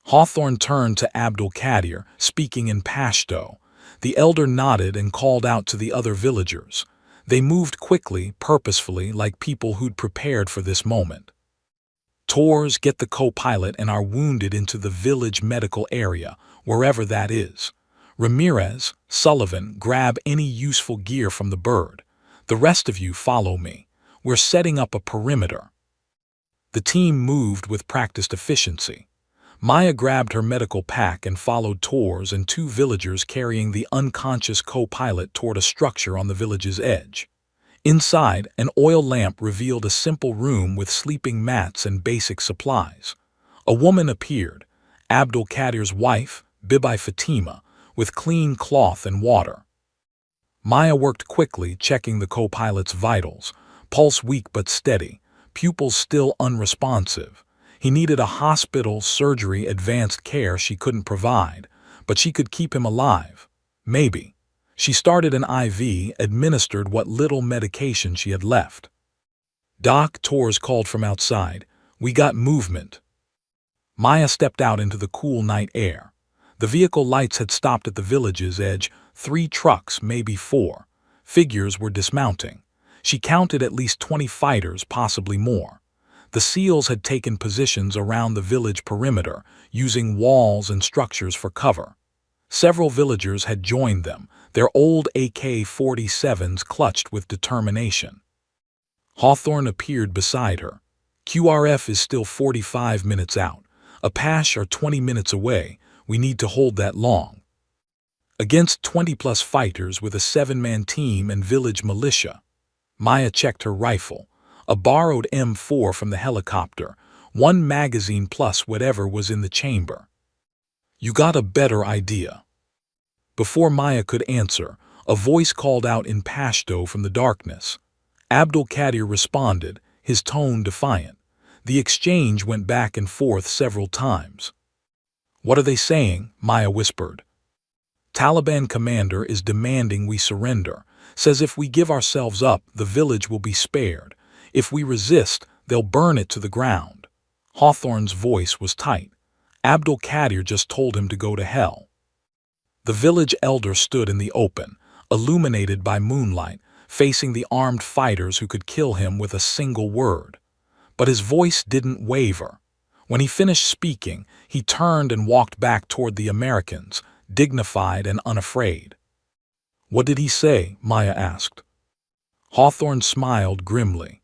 Hawthorne turned to Abdul Qadir, speaking in Pashto. The elder nodded and called out to the other villagers. They moved quickly, purposefully, like people who'd prepared for this moment. Torres, get the co-pilot and our wounded into the village medical area, wherever that is. Ramirez, Sullivan, grab any useful gear from the bird. The rest of you follow me. We're setting up a perimeter. The team moved with practiced efficiency. Maya grabbed her medical pack and followed Tors and two villagers carrying the unconscious co-pilot toward a structure on the village's edge. Inside, an oil lamp revealed a simple room with sleeping mats and basic supplies. A woman appeared, Abdul Qadir's wife, Bibi Fatima, with clean cloth and water. Maya worked quickly, checking the co-pilot's vitals, pulse weak but steady, pupils still unresponsive. He needed a hospital, surgery, advanced care she couldn't provide, but she could keep him alive. Maybe. She started an IV, administered what little medication she had left. "Doc," Tors called from outside. "We got movement." Maya stepped out into the cool night air. The vehicle lights had stopped at the village's edge, 3 trucks, maybe 4. Figures were dismounting. She counted at least 20 fighters, possibly more. The SEALs had taken positions around the village perimeter, using walls and structures for cover. Several villagers had joined them, their old AK-47s clutched with determination. Hawthorne appeared beside her. "QRF is still 45 minutes out. Apache are 20 minutes away. We need to hold that long." Against 20-plus fighters with a 7-man team and village militia. Maya checked her rifle. A borrowed M4 from the helicopter, 1 magazine plus whatever was in the chamber. "You got a better idea." Before Maya could answer, a voice called out in Pashto from the darkness. Abdul Qadir responded, his tone defiant. The exchange went back and forth several times. "What are they saying?" Maya whispered. "Taliban commander is demanding we surrender. Says if we give ourselves up, the village will be spared. If we resist, they'll burn it to the ground." Hawthorne's voice was tight. Abdul Qadir just told him to go to hell. The village elder stood in the open, illuminated by moonlight, facing the armed fighters who could kill him with a single word. But his voice didn't waver. When he finished speaking, he turned and walked back toward the Americans, dignified and unafraid. "What did he say?" Maya asked. Hawthorne smiled grimly.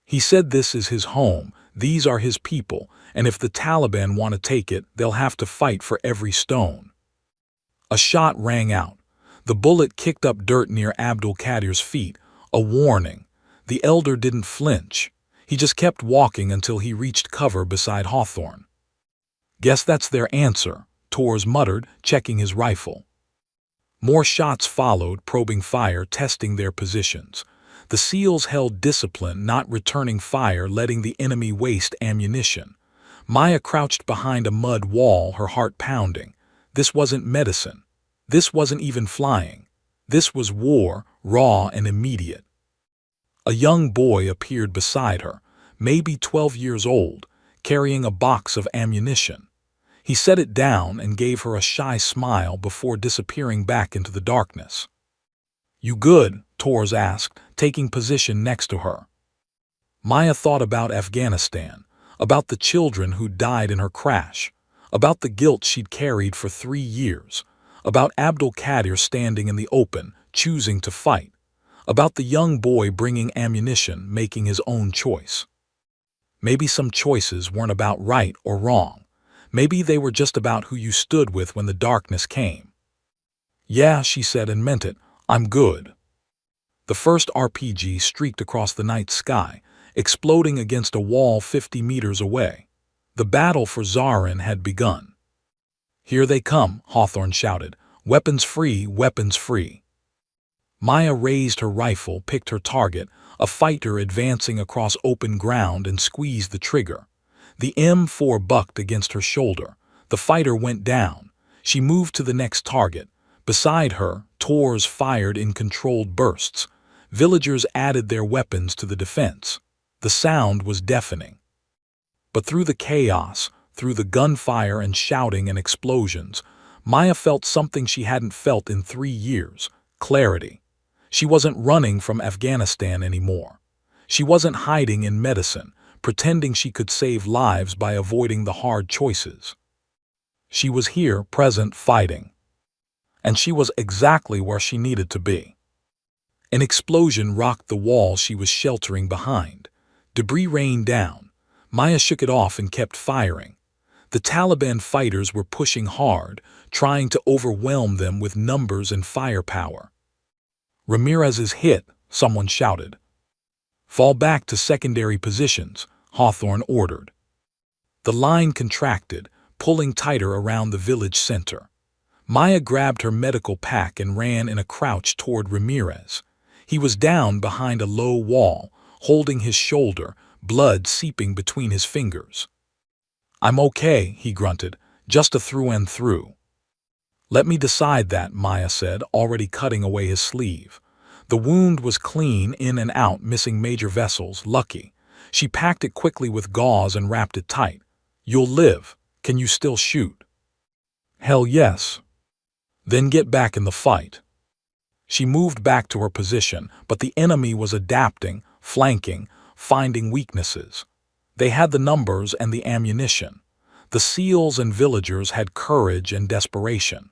"He said this is his home, these are his people, and if the Taliban want to take it, they'll have to fight for every stone." A shot rang out. The bullet kicked up dirt near Abdul Qadir's feet, a warning. The elder didn't flinch. He just kept walking until he reached cover beside Hawthorne. "Guess that's their answer," Tors muttered, checking his rifle. More shots followed, probing fire, testing their positions. The SEALs held discipline, not returning fire, letting the enemy waste ammunition. Maya crouched behind a mud wall, her heart pounding. This wasn't medicine. This wasn't even flying. This was war, raw and immediate. A young boy appeared beside her, maybe 12 years old, carrying a box of ammunition. He set it down and gave her a shy smile before disappearing back into the darkness. "You good?" Tors asked, taking position next to her. Maya thought about Afghanistan, about the children who died in her crash, about the guilt she'd carried for 3 years, about Abdul Qadir standing in the open, choosing to fight, about the young boy bringing ammunition, making his own choice. Maybe some choices weren't about right or wrong. Maybe they were just about who you stood with when the darkness came. "Yeah," she said and meant it. "I'm good." The first RPG streaked across the night sky, exploding against a wall 50 meters away. The battle for Zarin had begun. "Here they come," Hawthorne shouted. "Weapons free, weapons free." Maya raised her rifle, picked her target, a fighter advancing across open ground, and squeezed the trigger. The M4 bucked against her shoulder. The fighter went down. She moved to the next target. Beside her, Tors fired in controlled bursts. Villagers added their weapons to the defense. The sound was deafening. But through the chaos, through the gunfire and shouting and explosions, Maya felt something she hadn't felt in 3 years: clarity. She wasn't running from Afghanistan anymore. She wasn't hiding in medicine, pretending she could save lives by avoiding the hard choices. She was here, present, fighting. And she was exactly where she needed to be. An explosion rocked the wall she was sheltering behind. Debris rained down. Maya shook it off and kept firing. The Taliban fighters were pushing hard, trying to overwhelm them with numbers and firepower. "Ramirez is hit," someone shouted. "Fall back to secondary positions," Hawthorne ordered. The line contracted, pulling tighter around the village center. Maya grabbed her medical pack and ran in a crouch toward Ramirez. He was down behind a low wall, holding his shoulder, blood seeping between his fingers. "I'm okay," he grunted, "just a through and through." "Let me decide that," Maya said, already cutting away his sleeve. The wound was clean, in and out, missing major vessels, lucky. She packed it quickly with gauze and wrapped it tight. "You'll live. Can you still shoot?" "Hell yes." "Then get back in the fight." She moved back to her position, but the enemy was adapting, flanking, finding weaknesses. They had the numbers and the ammunition. The SEALs and villagers had courage and desperation.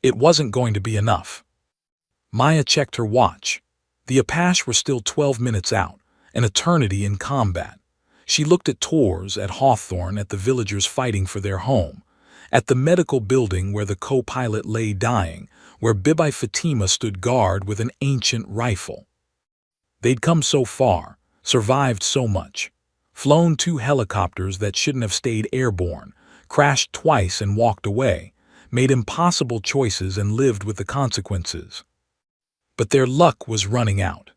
It wasn't going to be enough. Maya checked her watch. The Apache were still 12 minutes out, an eternity in combat. She looked at Tors, at Hawthorne, at the villagers fighting for their home, at the medical building where the co-pilot lay dying, where Bibi Fatima stood guard with an ancient rifle. They'd come so far, survived so much, flown 2 helicopters that shouldn't have stayed airborne, crashed twice and walked away, made impossible choices and lived with the consequences. But their luck was running out.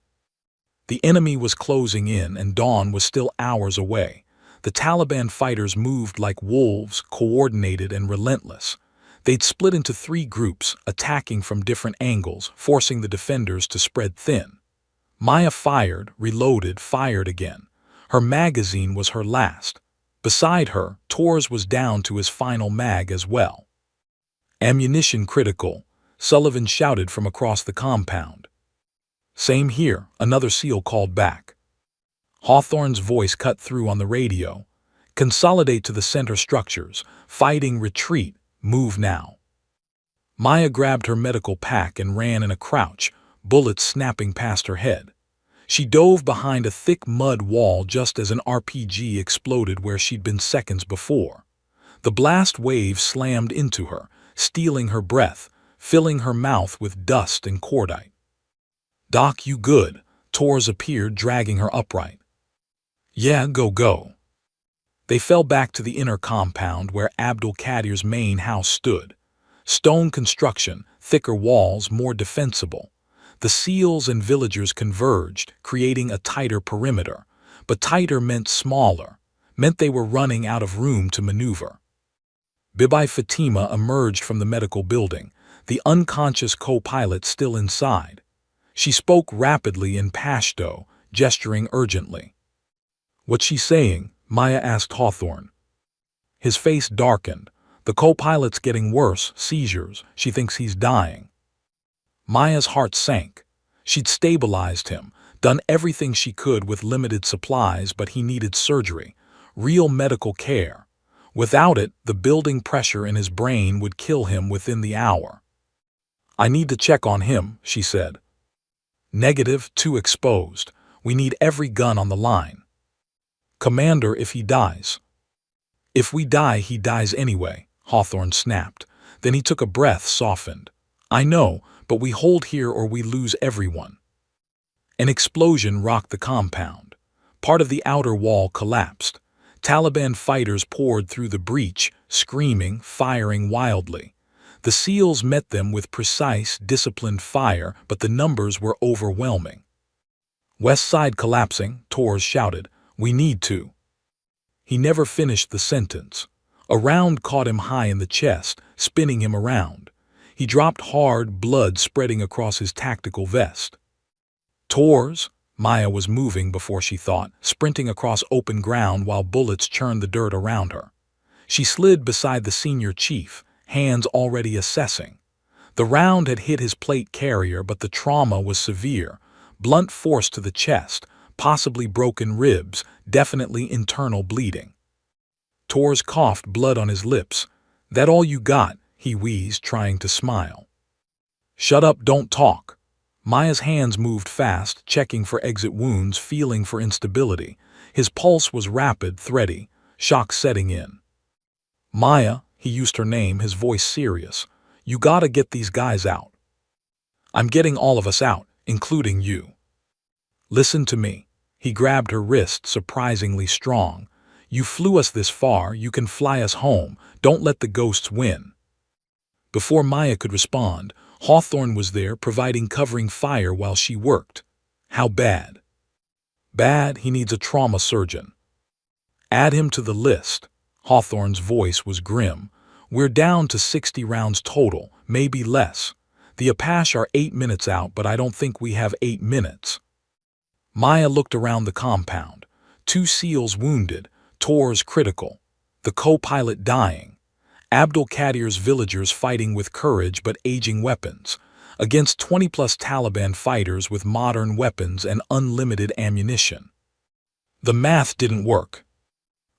The enemy was closing in and dawn was still hours away. The Taliban fighters moved like wolves, coordinated and relentless. They'd split into 3 groups, attacking from different angles, forcing the defenders to spread thin. Maya fired, reloaded, fired again. Her magazine was her last. Beside her, Tors was down to his final mag as well. "Ammunition critical," Sullivan shouted from across the compound. "Same here," another SEAL called back. Hawthorne's voice cut through on the radio. "Consolidate to the center structures. Fighting, retreat, move now." Maya grabbed her medical pack and ran in a crouch, bullets snapping past her head. She dove behind a thick mud wall just as an RPG exploded where she'd been seconds before. The blast wave slammed into her, stealing her breath, filling her mouth with dust and cordite. "Doc, you good?" Tors appeared, dragging her upright. "Yeah, go." They fell back to the inner compound where Abdul Qadir's main house stood. Stone construction, thicker walls, more defensible. The SEALs and villagers converged, creating a tighter perimeter. But tighter meant smaller, meant they were running out of room to maneuver. Bibi Fatima emerged from the medical building, the unconscious co-pilot still inside. She spoke rapidly in Pashto, gesturing urgently. "What's she saying?" Maya asked Hawthorne. His face darkened. "The co-pilot's getting worse, seizures. She thinks he's dying." Maya's heart sank. She'd stabilized him, done everything she could with limited supplies, but he needed surgery, real medical care. Without it, the building pressure in his brain would kill him within the hour. "I need to check on him," she said. "Negative, too exposed. We need every gun on the line." "Commander, if he dies." "If we die, he dies anyway," Hawthorne snapped. Then he took a breath, softened. "I know, but we hold here or we lose everyone." An explosion rocked the compound. Part of the outer wall collapsed. Taliban fighters poured through the breach, screaming, firing wildly. The SEALs met them with precise, disciplined fire, but the numbers were overwhelming. "West side collapsing," Tors shouted. "We need to." He never finished the sentence. A round caught him high in the chest, spinning him around. He dropped hard, blood spreading across his tactical vest. "Tors?" Maya was moving before she thought, sprinting across open ground while bullets churned the dirt around her. She slid beside the senior chief, hands already assessing. The round had hit his plate carrier, but the trauma was severe. Blunt force to the chest, possibly broken ribs, definitely internal bleeding. Tors coughed, blood on his lips. "That all you got?" he wheezed, trying to smile. "Shut up, don't talk." Maya's hands moved fast, checking for exit wounds, feeling for instability. His pulse was rapid, thready, shock setting in. Maya, he used her name, his voice serious. You gotta get these guys out. I'm getting all of us out, including you. Listen to me. He grabbed her wrist, surprisingly strong. You flew us this far, you can fly us home. Don't let the ghosts win. Before Maya could respond, Hawthorne was there, providing covering fire while she worked. How bad? Bad, he needs a trauma surgeon. Add him to the list. Hawthorne's voice was grim. We're down to 60 rounds total, maybe less. The Apache are 8 minutes out, but I don't think we have 8 minutes. Maya looked around the compound. 2 SEALs wounded, Tor's critical. The co-pilot dying. Abdul Qadir's villagers fighting with courage but aging weapons, against 20-plus Taliban fighters with modern weapons and unlimited ammunition. The math didn't work.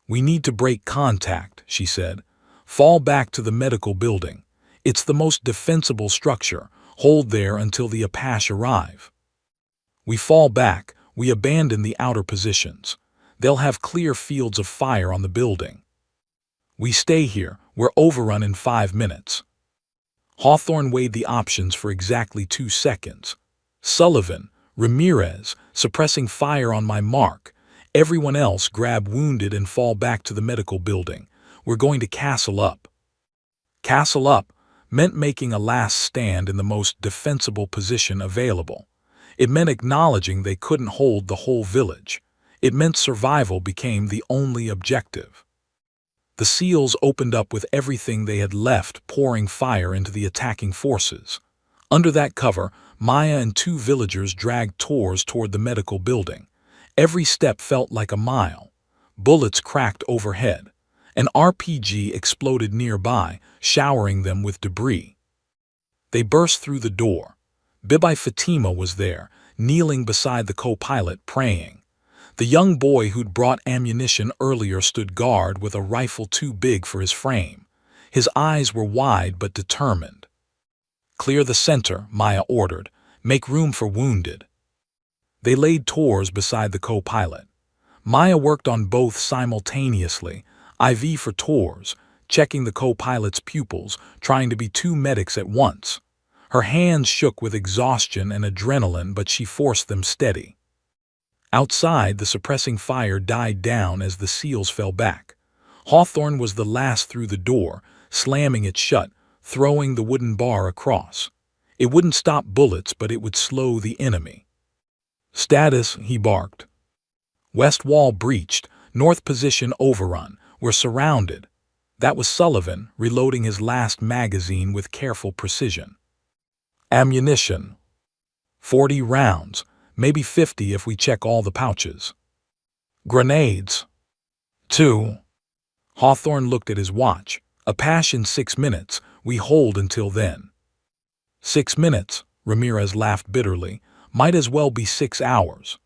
We need to break contact, she said. Fall back to the medical building. It's the most defensible structure. Hold there until the Apache arrive. We fall back. We abandon the outer positions. They'll have clear fields of fire on the building. We stay here. We're overrun in 5 minutes. Hawthorne weighed the options for exactly 2 seconds. Sullivan, Ramirez, suppressing fire on my mark. Everyone else grab wounded and fall back to the medical building. We're going to castle up. Castle up meant making a last stand in the most defensible position available. It meant acknowledging they couldn't hold the whole village. It meant survival became the only objective. The SEALs opened up with everything they had left, pouring fire into the attacking forces. Under that cover, Maya and 2 villagers dragged Tors toward the medical building. Every step felt like a mile. Bullets cracked overhead. An RPG exploded nearby, showering them with debris. They burst through the door. Bibi Fatima was there, kneeling beside the co-pilot, praying. The young boy who'd brought ammunition earlier stood guard with a rifle too big for his frame. His eyes were wide but determined. Clear the center, Maya ordered. Make room for wounded. They laid Tors beside the co-pilot. Maya worked on both simultaneously, IV for Tors, checking the co-pilot's pupils, trying to be 2 medics at once. Her hands shook with exhaustion and adrenaline, but she forced them steady. Outside, the suppressing fire died down as the SEALs fell back. Hawthorne was the last through the door, slamming it shut, throwing the wooden bar across. It wouldn't stop bullets, but it would slow the enemy. Status, he barked. West wall breached, north position overrun. We're surrounded. That was Sullivan, reloading his last magazine with careful precision. Ammunition. 40 rounds. Maybe 50 if we check all the pouches. Grenades. 2. Hawthorne looked at his watch. Apache in 6 minutes. We hold until then. 6 minutes, Ramirez laughed bitterly. Might as well be 6 hours.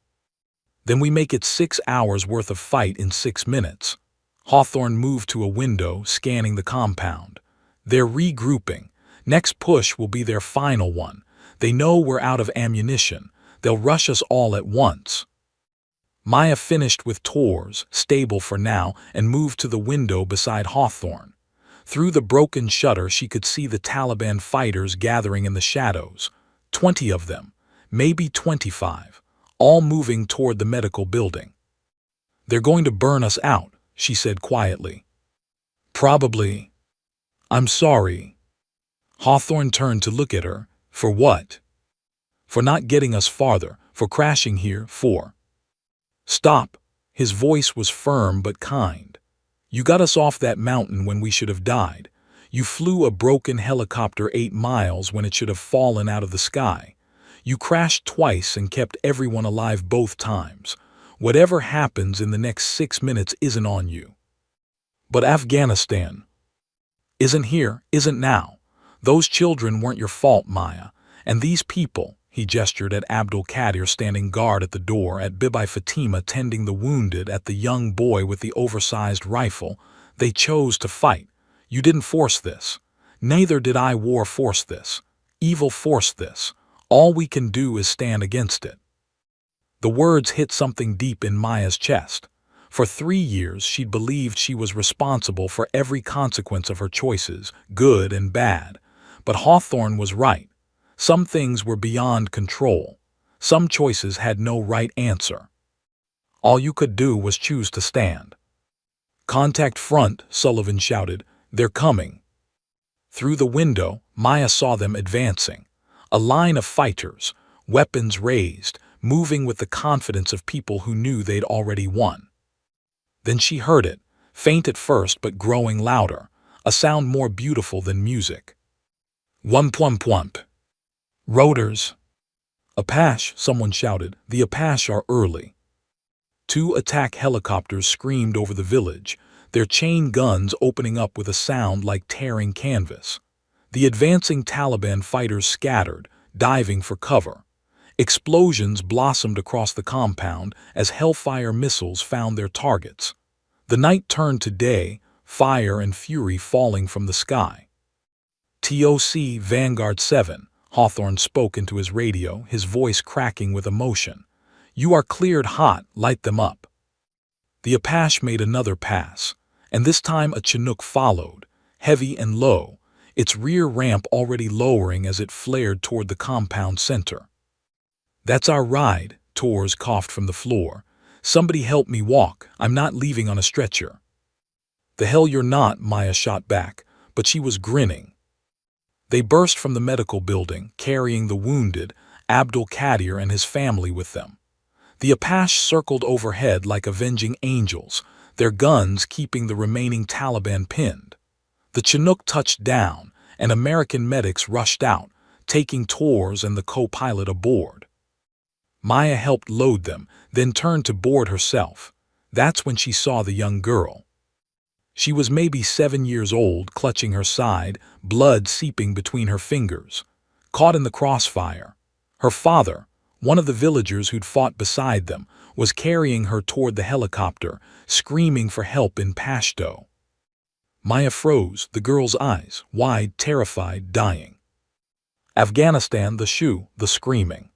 Then we make it 6 hours worth of fight in 6 minutes. Hawthorne moved to a window, scanning the compound. They're regrouping. Next push will be their final one. They know we're out of ammunition. They'll rush us all at once. Maya finished with Tors, stable for now, and moved to the window beside Hawthorne. Through the broken shutter, she could see the Taliban fighters gathering in the shadows. 20 of them, maybe 25, all moving toward the medical building. They're going to burn us out, she said quietly. Probably. I'm sorry. Hawthorne turned to look at her. For what? For not getting us farther, for crashing here, for. Stop. His voice was firm but kind. You got us off that mountain when we should have died. You flew a broken helicopter 8 miles when it should have fallen out of the sky. You crashed twice and kept everyone alive both times. Whatever happens in the next 6 minutes isn't on you. But Afghanistan isn't here, isn't now. Those children weren't your fault, Maya. And these people, he gestured at Abdul Qadir standing guard at the door, at Bibi Fatima tending the wounded, at the young boy with the oversized rifle. They chose to fight. You didn't force this. Neither did I. War force this. Evil forced this. All we can do is stand against it. The words hit something deep in Maya's chest. For 3 years, she'd believed she was responsible for every consequence of her choices, good and bad. But Hawthorne was right. Some things were beyond control. Some choices had no right answer. All you could do was choose to stand. "Contact front," Sullivan shouted. "They're coming." Through the window, Maya saw them advancing. A line of fighters, weapons raised, moving with the confidence of people who knew they'd already won. Then she heard it, faint at first but growing louder, a sound more beautiful than music. Wump-wump-wump. "Rotors." "Apache," someone shouted. "The Apache are early." 2 attack helicopters screamed over the village, their chain guns opening up with a sound like tearing canvas. The advancing Taliban fighters scattered, diving for cover. Explosions blossomed across the compound as Hellfire missiles found their targets. The night turned to day, fire and fury falling from the sky. "TOC Vanguard 7, Hawthorne spoke into his radio, his voice cracking with emotion. "You are cleared hot, light them up." The Apache made another pass, and this time a Chinook followed, heavy and low, its rear ramp already lowering as it flared toward the compound center. "That's our ride," Torres coughed from the floor. "Somebody help me walk, I'm not leaving on a stretcher." "The hell you're not," Maya shot back, but she was grinning. They burst from the medical building, carrying the wounded, Abdul Qadir and his family with them. The Apache circled overhead like avenging angels, their guns keeping the remaining Taliban pinned. The Chinook touched down, and American medics rushed out, taking Torres and the co-pilot aboard. Maya helped load them, then turned to board herself. That's when she saw the young girl. She was maybe 7 years old, clutching her side, blood seeping between her fingers. Caught in the crossfire. Her father, one of the villagers who'd fought beside them, was carrying her toward the helicopter, screaming for help in Pashto. Maya froze, the girl's eyes, wide, terrified, dying. "Afghanistan, the shoe," the screaming.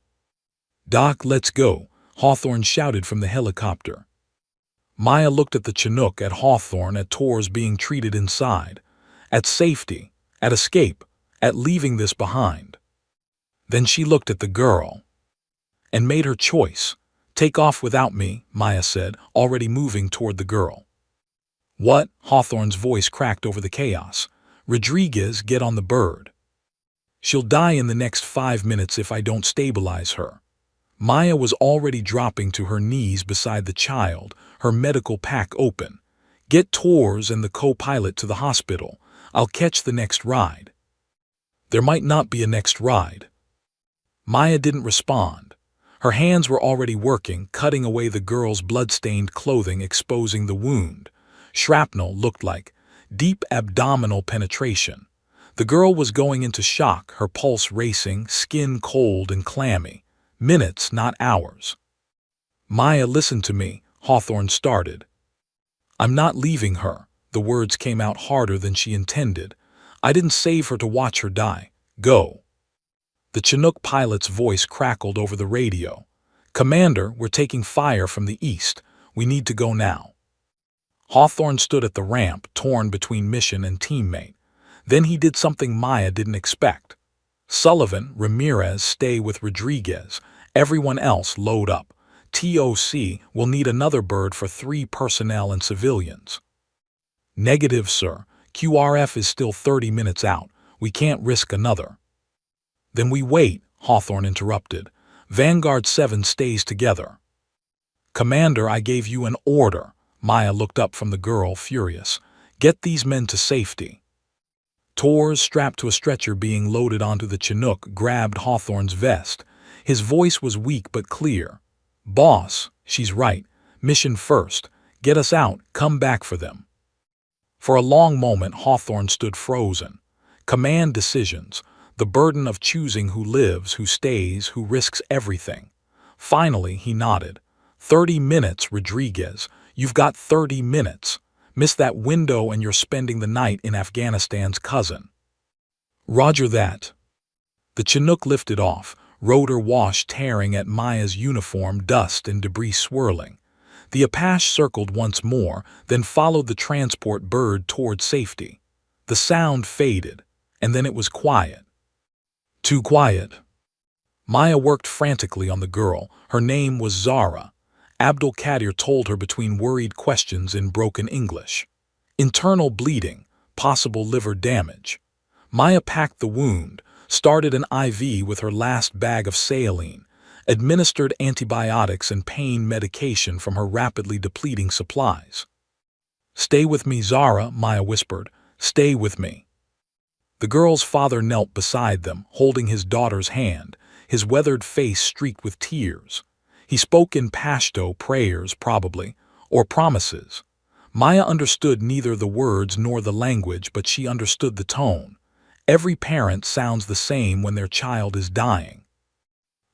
"Doc, let's go," Hawthorne shouted from the helicopter. Maya looked at the Chinook, at Hawthorne, at Torres being treated inside, at safety, at escape, at leaving this behind. Then she looked at the girl and made her choice. "Take off without me," Maya said, already moving toward the girl. "What?" Hawthorne's voice cracked over the chaos. "Rodriguez, get on the bird. She'll die in the next 5 minutes if I don't stabilize her." Maya was already dropping to her knees beside the child, her medical pack open. "Get Torres and the co-pilot to the hospital. I'll catch the next ride." "There might not be a next ride." Maya didn't respond. Her hands were already working, cutting away the girl's blood-stained clothing, exposing the wound. Shrapnel looked like. Deep abdominal penetration. The girl was going into shock, her pulse racing, skin cold and clammy. Minutes, not hours. "Maya, listen to me," Hawthorne started. "I'm not leaving her." The words came out harder than she intended. "I didn't save her to watch her die. Go." The Chinook pilot's voice crackled over the radio. "Commander, we're taking fire from the east. We need to go now." Hawthorne stood at the ramp, torn between mission and teammate. Then he did something Maya didn't expect. "Sullivan, Ramirez, stay with Rodriguez. Everyone else load up. TOC will need another bird for 3 personnel and civilians." "Negative, sir. QRF is still 30 minutes out. We can't risk another." "Then we wait," Hawthorne interrupted. "Vanguard 7 stays together." "Commander, I gave you an order." Maya looked up from the girl, furious. "Get these men to safety." Torres, strapped to a stretcher being loaded onto the Chinook, grabbed Hawthorne's vest. His voice was weak but clear. "Boss, she's right. Mission first. Get us out, come back for them." For a long moment, Hawthorne stood frozen. Command decisions. The burden of choosing who lives, who stays, who risks everything. Finally, he nodded. 30 minutes, Rodriguez. You've got 30 minutes. Miss that window and you're spending the night in Afghanistan's cousin. Roger that. The Chinook lifted off, rotor wash tearing at Maya's uniform, dust and debris swirling. The Apache circled once more, then followed the transport bird toward safety. The sound faded, and then it was quiet. Too quiet. Maya worked frantically on the girl. Her name was Zara. Abdul Qadir told her between worried questions in broken English. Internal bleeding, possible liver damage. Maya packed the wound, started an IV with her last bag of saline, administered antibiotics and pain medication from her rapidly depleting supplies. "Stay with me, Zara," Maya whispered. "Stay with me." The girl's father knelt beside them, holding his daughter's hand, his weathered face streaked with tears. He spoke in Pashto, prayers probably, or promises. Maya understood neither the words nor the language, but she understood the tone. Every parent sounds the same when their child is dying.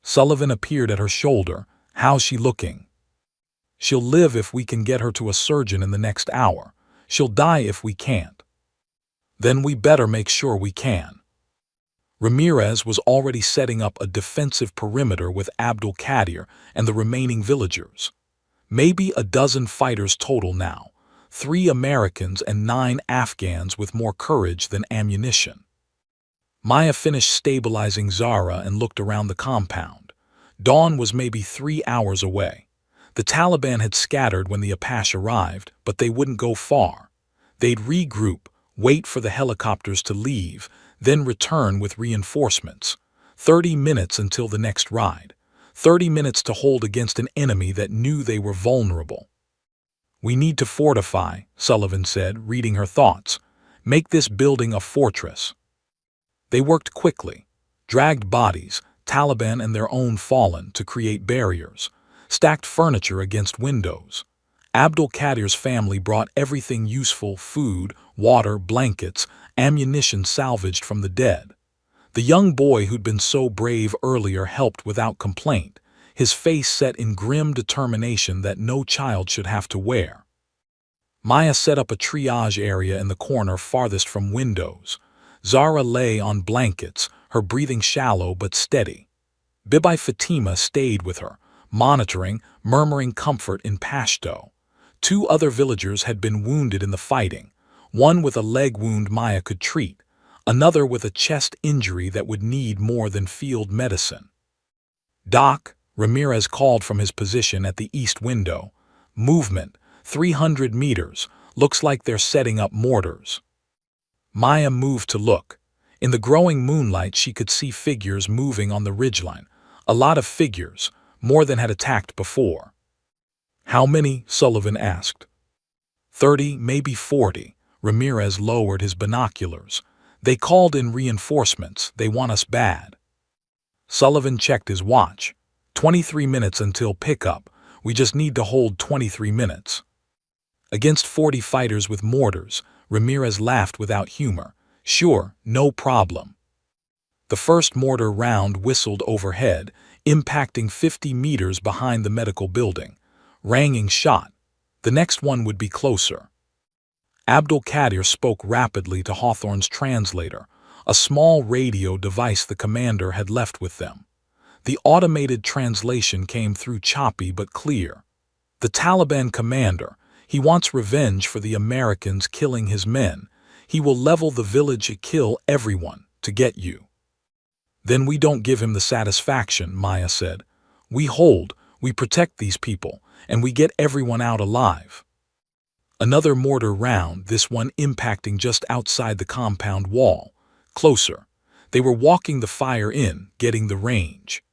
Sullivan appeared at her shoulder. "How's she looking?" "She'll live if we can get her to a surgeon in the next hour. She'll die if we can't." "Then we better make sure we can." Ramirez was already setting up a defensive perimeter with Abdul Qadir and the remaining villagers. Maybe a dozen fighters total now, 3 Americans and 9 Afghans with more courage than ammunition. Maya finished stabilizing Zara and looked around the compound. Dawn was maybe 3 hours away. The Taliban had scattered when the Apache arrived, but they wouldn't go far. They'd regroup, wait for the helicopters to leave, then return with reinforcements. 30 minutes until the next ride. 30 minutes to hold against an enemy that knew they were vulnerable. "We need to fortify," Sullivan said, reading her thoughts. "Make this building a fortress." They worked quickly, dragged bodies, Taliban and their own fallen, to create barriers, stacked furniture against windows. Abdul Qadir's family brought everything useful: food, water, blankets, ammunition salvaged from the dead. The young boy who'd been so brave earlier helped without complaint, his face set in grim determination that no child should have to wear. Maya set up a triage area in the corner farthest from windows. Zara lay on blankets, her breathing shallow but steady. Bibi Fatima stayed with her, monitoring, murmuring comfort in Pashto. 2 other villagers had been wounded in the fighting, one with a leg wound Maya could treat, another with a chest injury that would need more than field medicine. "Doc," Ramirez called from his position at the east window. "Movement, 300 meters, looks like they're setting up mortars." Maya moved to look. In the growing moonlight she could see figures moving on the ridgeline. A lot of figures, more than had attacked before. "How many?" Sullivan asked. 30, maybe 40. Ramirez lowered his binoculars. "They called in reinforcements. They want us bad." Sullivan checked his watch. 23 minutes until pickup. We just need to hold 23 minutes. Against 40 fighters with mortars, Ramirez laughed without humor. "Sure, no problem." The first mortar round whistled overhead, impacting 50 meters behind the medical building. Ranging shot. The next one would be closer. Abdul Qadir spoke rapidly to Hawthorne's translator, a small radio device the commander had left with them. The automated translation came through choppy but clear. "The Taliban commander, he wants revenge for the Americans killing his men. He will level the village and kill everyone to get you." "Then we don't give him the satisfaction," Maya said. "We hold, we protect these people, and we get everyone out alive." Another mortar round, this one impacting just outside the compound wall. Closer. They were walking the fire in, getting the range.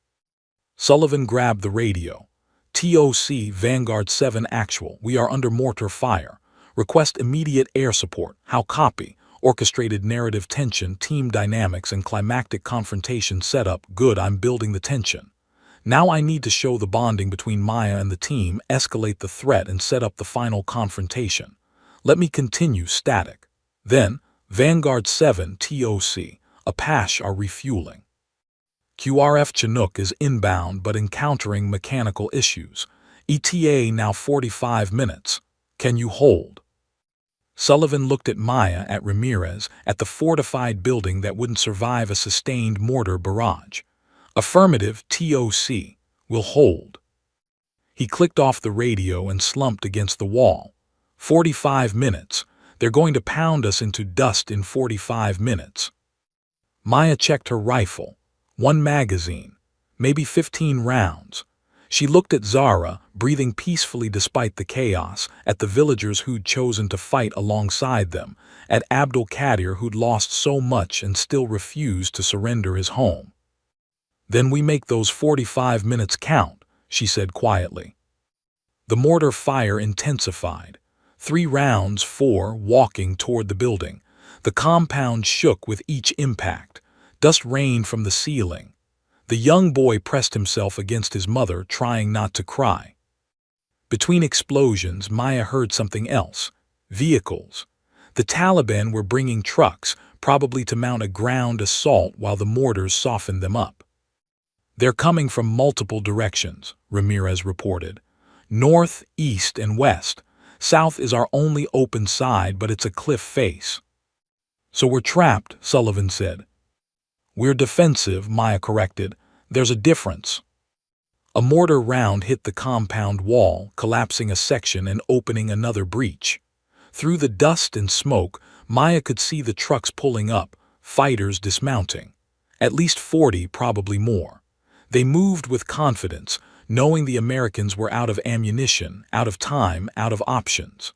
Sullivan grabbed the radio. "TOC, Vanguard 7 actual, we are under mortar fire. Request immediate air support. How copy? Orchestrated narrative tension, team dynamics, and climactic confrontation setup. Good, I'm building the tension. Now I need to show the bonding between Maya and the team, escalate the threat, and set up the final confrontation. Let me continue static." Then, Vanguard 7 TOC, Apache are refueling. QRF Chinook is inbound but encountering mechanical issues. ETA now 45 minutes. Can you hold? Sullivan looked at Maya, at Ramirez, at the fortified building that wouldn't survive a sustained mortar barrage. "Affirmative, TOC. Will hold." He clicked off the radio and slumped against the wall. 45 minutes. They're going to pound us into dust in 45 minutes. Maya checked her rifle. 1 magazine. Maybe 15 rounds. She looked at Zara, breathing peacefully despite the chaos, at the villagers who'd chosen to fight alongside them, at Abdul Qadir who'd lost so much and still refused to surrender his home. "Then we make those 45 minutes count," she said quietly. The mortar fire intensified. 3 rounds, 4, walking toward the building. The compound shook with each impact. Dust rained from the ceiling. The young boy pressed himself against his mother, trying not to cry. Between explosions, Maya heard something else. Vehicles. The Taliban were bringing trucks, probably to mount a ground assault while the mortars softened them up. "They're coming from multiple directions," Ramirez reported. "North, east, and west. South is our only open side, but it's a cliff face." "So we're trapped," Sullivan said. "We're defensive," Maya corrected. "There's a difference." A mortar round hit the compound wall, collapsing a section and opening another breach. Through the dust and smoke, Maya could see the trucks pulling up, fighters dismounting. At least 40, probably more. They moved with confidence, knowing the Americans were out of ammunition, out of time, out of options.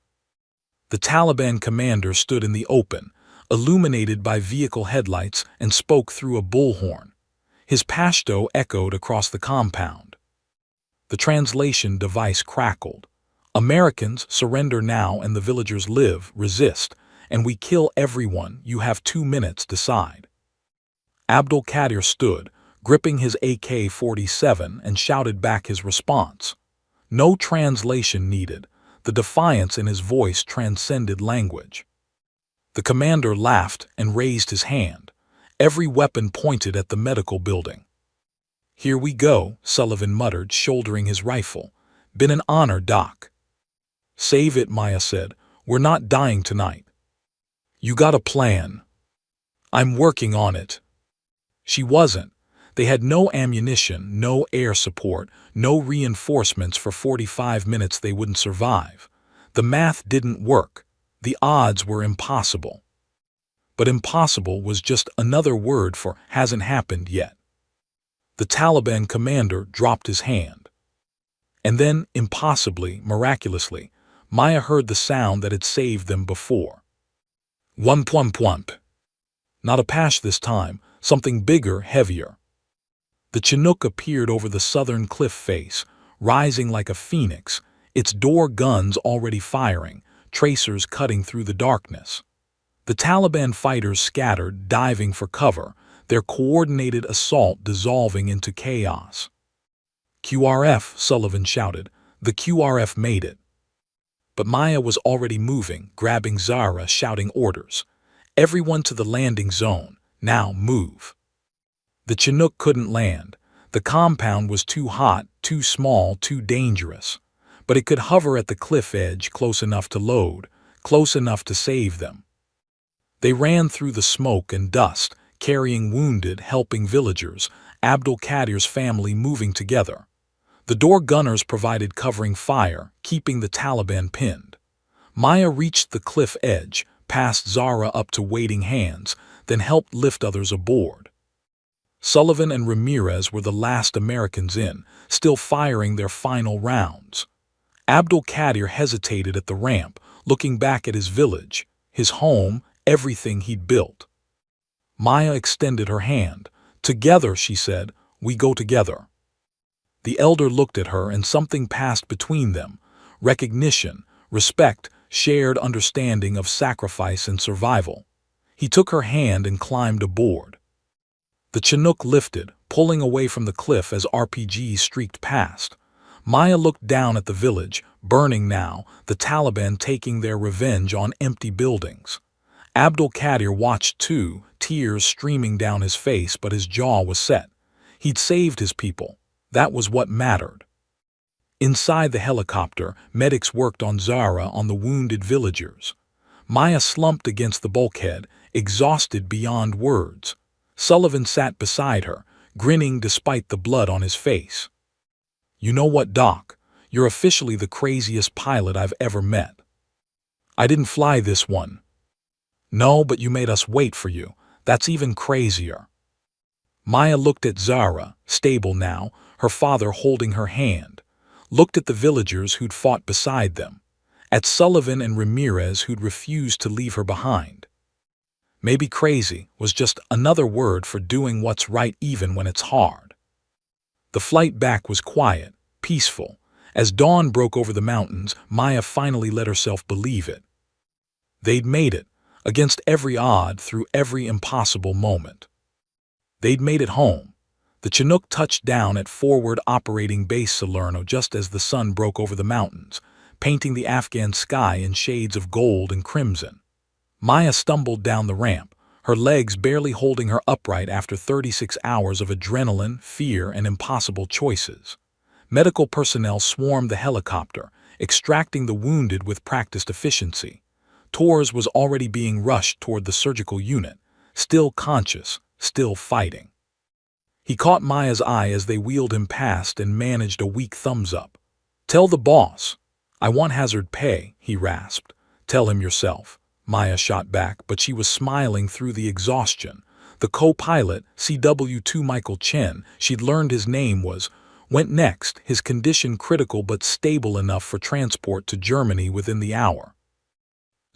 The Taliban commander stood in the open, illuminated by vehicle headlights, and spoke through a bullhorn. His Pashto echoed across the compound. The translation device crackled. "Americans, surrender now and the villagers live, resist, and we kill everyone. You have 2 minutes, decide." Abdul Qadir stood, gripping his AK-47, and shouted back his response. No translation needed. The defiance in his voice transcended language. The commander laughed and raised his hand. Every weapon pointed at the medical building. "Here we go," Sullivan muttered, shouldering his rifle. "Been an honor, Doc." "Save it," Maya said. "We're not dying tonight." "You got a plan?" "I'm working on it." She wasn't. They had no ammunition, no air support, no reinforcements for 45 minutes. They wouldn't survive. The math didn't work. The odds were impossible. But impossible was just another word for hasn't happened yet. The Taliban commander dropped his hand. And then, impossibly, miraculously, Maya heard the sound that had saved them before. Whump whump whump. Not a pash this time, something bigger, heavier. The Chinook appeared over the southern cliff face, rising like a phoenix, its door guns already firing, tracers cutting through the darkness. The Taliban fighters scattered, diving for cover, their coordinated assault dissolving into chaos. "QRF," Sullivan shouted. "The QRF made it." But Maya was already moving, grabbing Zara, shouting orders. "Everyone to the landing zone. Now move." The Chinook couldn't land. The compound was too hot, too small, too dangerous. But it could hover at the cliff edge, close enough to load, close enough to save them. They ran through the smoke and dust, carrying wounded, helping villagers, Abdul Qadir's family moving together. The door gunners provided covering fire, keeping the Taliban pinned. Maya reached the cliff edge, passed Zara up to waiting hands, then helped lift others aboard. Sullivan and Ramirez were the last Americans in, still firing their final rounds. Abdul Qadir hesitated at the ramp, looking back at his village, his home, everything he'd built. Maya extended her hand. "Together," she said, "we go together." The elder looked at her and something passed between them. Recognition, respect, shared understanding of sacrifice and survival. He took her hand and climbed aboard. The Chinook lifted, pulling away from the cliff as RPGs streaked past. Maya looked down at the village, burning now, the Taliban taking their revenge on empty buildings. Abdul Qadir watched too, tears streaming down his face, but his jaw was set. He'd saved his people. That was what mattered. Inside the helicopter, medics worked on Zara, on the wounded villagers. Maya slumped against the bulkhead, exhausted beyond words. Sullivan sat beside her, grinning despite the blood on his face. "You know what, Doc? You're officially the craziest pilot I've ever met." "I didn't fly this one." "No, but you made us wait for you. That's even crazier." Maya looked at Zara, stable now, her father holding her hand, looked at the villagers who'd fought beside them, at Sullivan and Ramirez who'd refused to leave her behind. Maybe crazy was just another word for doing what's right even when it's hard. The flight back was quiet, peaceful. As dawn broke over the mountains, Maya finally let herself believe it. They'd made it, against every odd, through every impossible moment. They'd made it home. The Chinook touched down at forward operating base Salerno just as the sun broke over the mountains, painting the Afghan sky in shades of gold and crimson. Maya stumbled down the ramp, her legs barely holding her upright after 36 hours of adrenaline, fear, and impossible choices. Medical personnel swarmed the helicopter, extracting the wounded with practiced efficiency. Torres was already being rushed toward the surgical unit, still conscious, still fighting. He caught Maya's eye as they wheeled him past and managed a weak thumbs up. "Tell the boss. I want hazard pay," he rasped. "Tell him yourself," Maya shot back, but she was smiling through the exhaustion. The co-pilot, CW2 Michael Chen, she'd learned his name went next, his condition critical but stable enough for transport to Germany within the hour.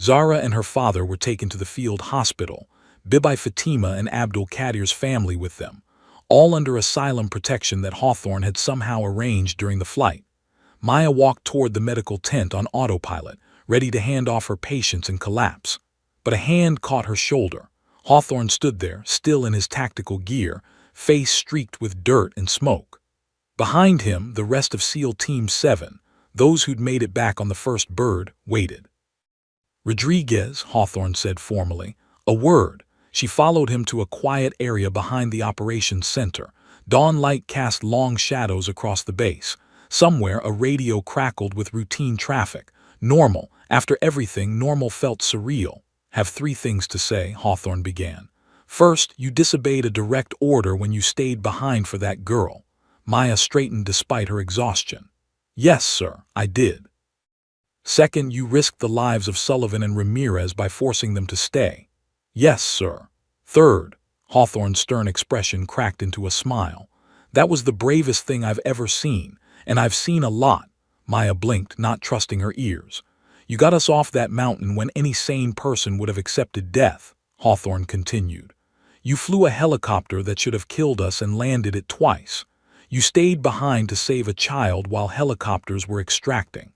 Zara and her father were taken to the field hospital, Bibi Fatima and Abdul Qadir's family with them, all under asylum protection that Hawthorne had somehow arranged during the flight. Maya walked toward the medical tent on autopilot, ready to hand off her patients and collapse. But a hand caught her shoulder. Hawthorne stood there, still in his tactical gear, face streaked with dirt and smoke. Behind him, the rest of SEAL Team 7, those who'd made it back on the first bird, waited. "Rodriguez," Hawthorne said formally. "A word." She followed him to a quiet area behind the operations center. Dawn light cast long shadows across the base. Somewhere a radio crackled with routine traffic. Normal. After everything, normal felt surreal. "Have 3 things to say," Hawthorne began. "First, you disobeyed a direct order when you stayed behind for that girl." Maya straightened despite her exhaustion. "Yes, sir, I did." "Second, you risked the lives of Sullivan and Ramirez by forcing them to stay." "Yes, sir." "Third," Hawthorne's stern expression cracked into a smile. "That was the bravest thing I've ever seen, and I've seen a lot." Maya blinked, not trusting her ears. "You got us off that mountain when any sane person would have accepted death," Hawthorne continued. "You flew a helicopter that should have killed us and landed it twice. You stayed behind to save a child while helicopters were extracting.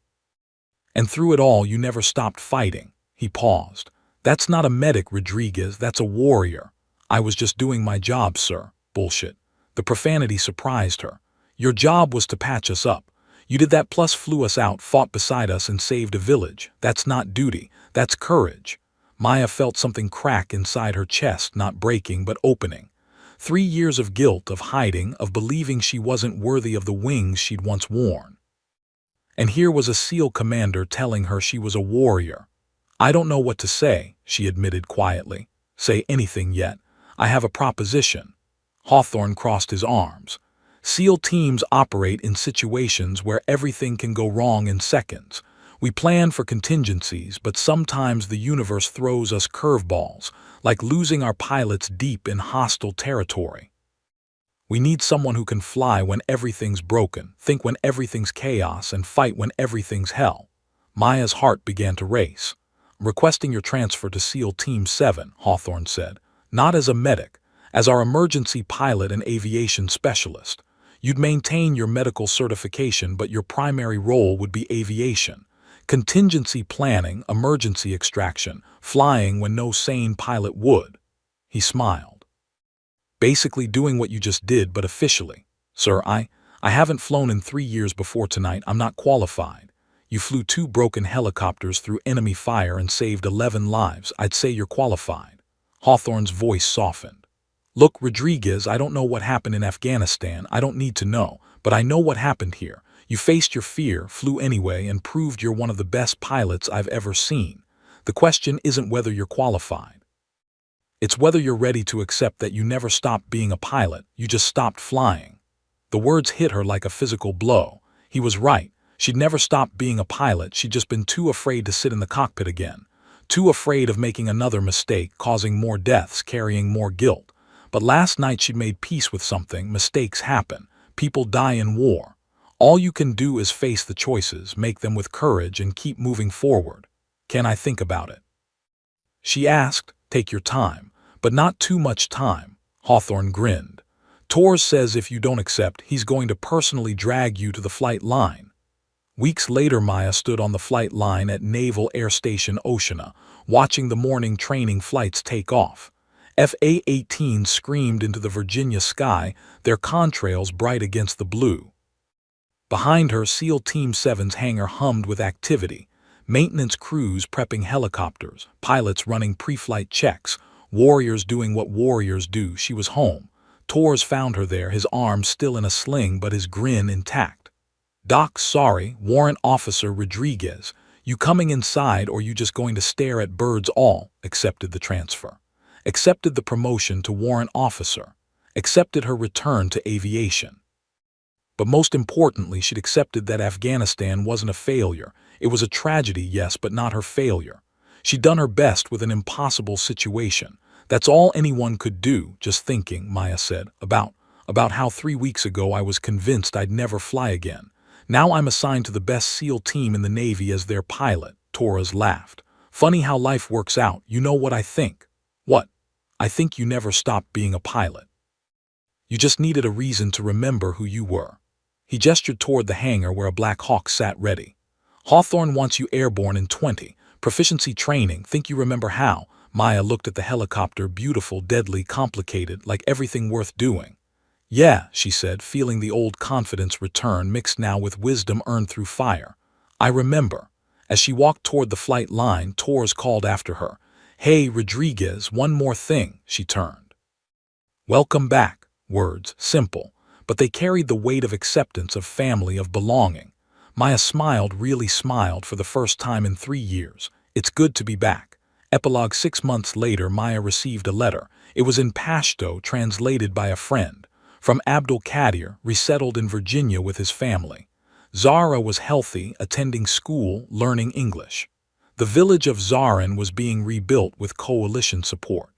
And through it all, you never stopped fighting." He paused. "That's not a medic, Rodriguez, that's a warrior." "I was just doing my job, sir." "Bullshit." The profanity surprised her. "Your job was to patch us up. You did that plus flew us out, fought beside us, and saved a village. That's not duty, that's courage." Maya felt something crack inside her chest, not breaking but opening. 3 years of guilt, of hiding, of believing she wasn't worthy of the wings she'd once worn. And here was a SEAL commander telling her she was a warrior. "I don't know what to say," she admitted quietly. "Say anything yet. I have a proposition." Hawthorne crossed his arms. "SEAL teams operate in situations where everything can go wrong in seconds. We plan for contingencies, but sometimes the universe throws us curveballs, like losing our pilots deep in hostile territory. We need someone who can fly when everything's broken, think when everything's chaos, and fight when everything's hell." Maya's heart began to race. "I'm requesting your transfer to SEAL Team 7, Hawthorne said. "Not as a medic, as our emergency pilot and aviation specialist. You'd maintain your medical certification, but your primary role would be aviation. Contingency planning, emergency extraction, flying when no sane pilot would." He smiled. "Basically doing what you just did, but officially. Sir, I haven't flown in 3 years before tonight. I'm not qualified. You flew 2 broken helicopters through enemy fire and saved 11 lives. I'd say you're qualified." Hawthorne's voice softened. "Look, Rodriguez, I don't know what happened in Afghanistan. I don't need to know, but I know what happened here. You faced your fear, flew anyway, and proved you're one of the best pilots I've ever seen. The question isn't whether you're qualified. It's whether you're ready to accept that you never stopped being a pilot, you just stopped flying." The words hit her like a physical blow. He was right. She'd never stopped being a pilot, she'd just been too afraid to sit in the cockpit again. Too afraid of making another mistake, causing more deaths, carrying more guilt. But last night she'd made peace with something. Mistakes happen. People die in war. All you can do is face the choices, make them with courage, and keep moving forward. Can I think about it? She asked. Take your time, but not too much time. Hawthorne grinned. Torres says if you don't accept, he's going to personally drag you to the flight line. Weeks later, Maya stood on the flight line at Naval Air Station Oceana, watching the morning training flights take off. FA-18 screamed into the Virginia sky, their contrails bright against the blue. Behind her, SEAL Team 7's hangar hummed with activity. Maintenance crews prepping helicopters, pilots running pre-flight checks, warriors doing what warriors do. She was home. Torres found her there, his arm still in a sling but his grin intact. Doc, sorry, Warrant Officer Rodriguez. You coming inside or you just going to stare at birds all? Accepted the transfer. Accepted the promotion to Warrant Officer. Accepted her return to aviation. But most importantly, she'd accepted that Afghanistan wasn't a failure. It was a tragedy, yes, but not her failure. She'd done her best with an impossible situation. That's all anyone could do. Just thinking, Maya said, about how 3 weeks ago I was convinced I'd never fly again. Now I'm assigned to the best SEAL team in the Navy as their pilot. Torres laughed. Funny how life works out. You know what I think? What? I think you never stopped being a pilot. You just needed a reason to remember who you were. He gestured toward the hangar where a Black Hawk sat ready. Hawthorne wants you airborne in 20. Proficiency training. Think you remember how? Maya looked at the helicopter, beautiful, deadly, complicated, like everything worth doing. Yeah, she said, feeling the old confidence return, mixed now with wisdom earned through fire. I remember. As she walked toward the flight line, Torres called after her. Hey, Rodriguez, one more thing. She turned. Welcome back. Words, simple, but they carried the weight of acceptance, of family, of belonging. Maya smiled, really smiled, for the first time in 3 years. It's good to be back. Epilogue. 6 months later, Maya received a letter. It was in Pashto, translated by a friend. From Abdul Qadir, resettled in Virginia with his family. Zara was healthy, attending school, learning English. The village of Zarin was being rebuilt with coalition support.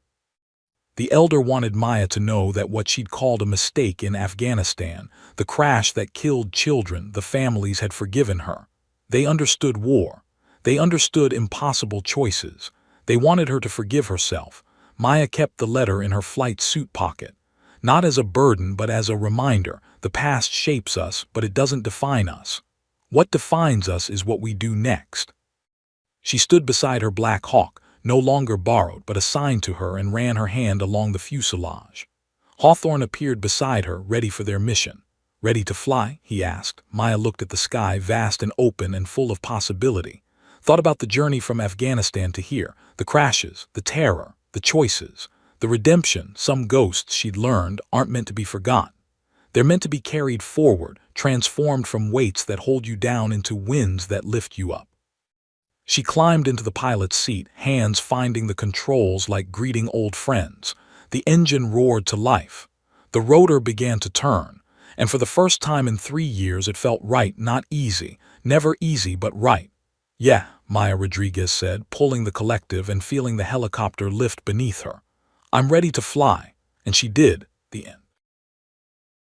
The elder wanted Maya to know that what she'd called a mistake in Afghanistan, the crash that killed children, the families had forgiven her. They understood war. They understood impossible choices. They wanted her to forgive herself. Maya kept the letter in her flight suit pocket. Not as a burden, but as a reminder. The past shapes us, but it doesn't define us. What defines us is what we do next. She stood beside her Black Hawk, no longer borrowed, but assigned to her, and ran her hand along the fuselage. Hawthorne appeared beside her, ready for their mission. Ready to fly? He asked. Maya looked at the sky, vast and open and full of possibility. Thought about the journey from Afghanistan to here, the crashes, the terror, the choices, the redemption. Some ghosts, she'd learned, aren't meant to be forgotten. They're meant to be carried forward, transformed from weights that hold you down into winds that lift you up. She climbed into the pilot's seat, hands finding the controls like greeting old friends. The engine roared to life. The rotor began to turn, and for the first time in 3 years it felt right, not easy, never easy, but right. Yeah, Maya Rodriguez said, pulling the collective and feeling the helicopter lift beneath her. I'm ready to fly. And she did. The end.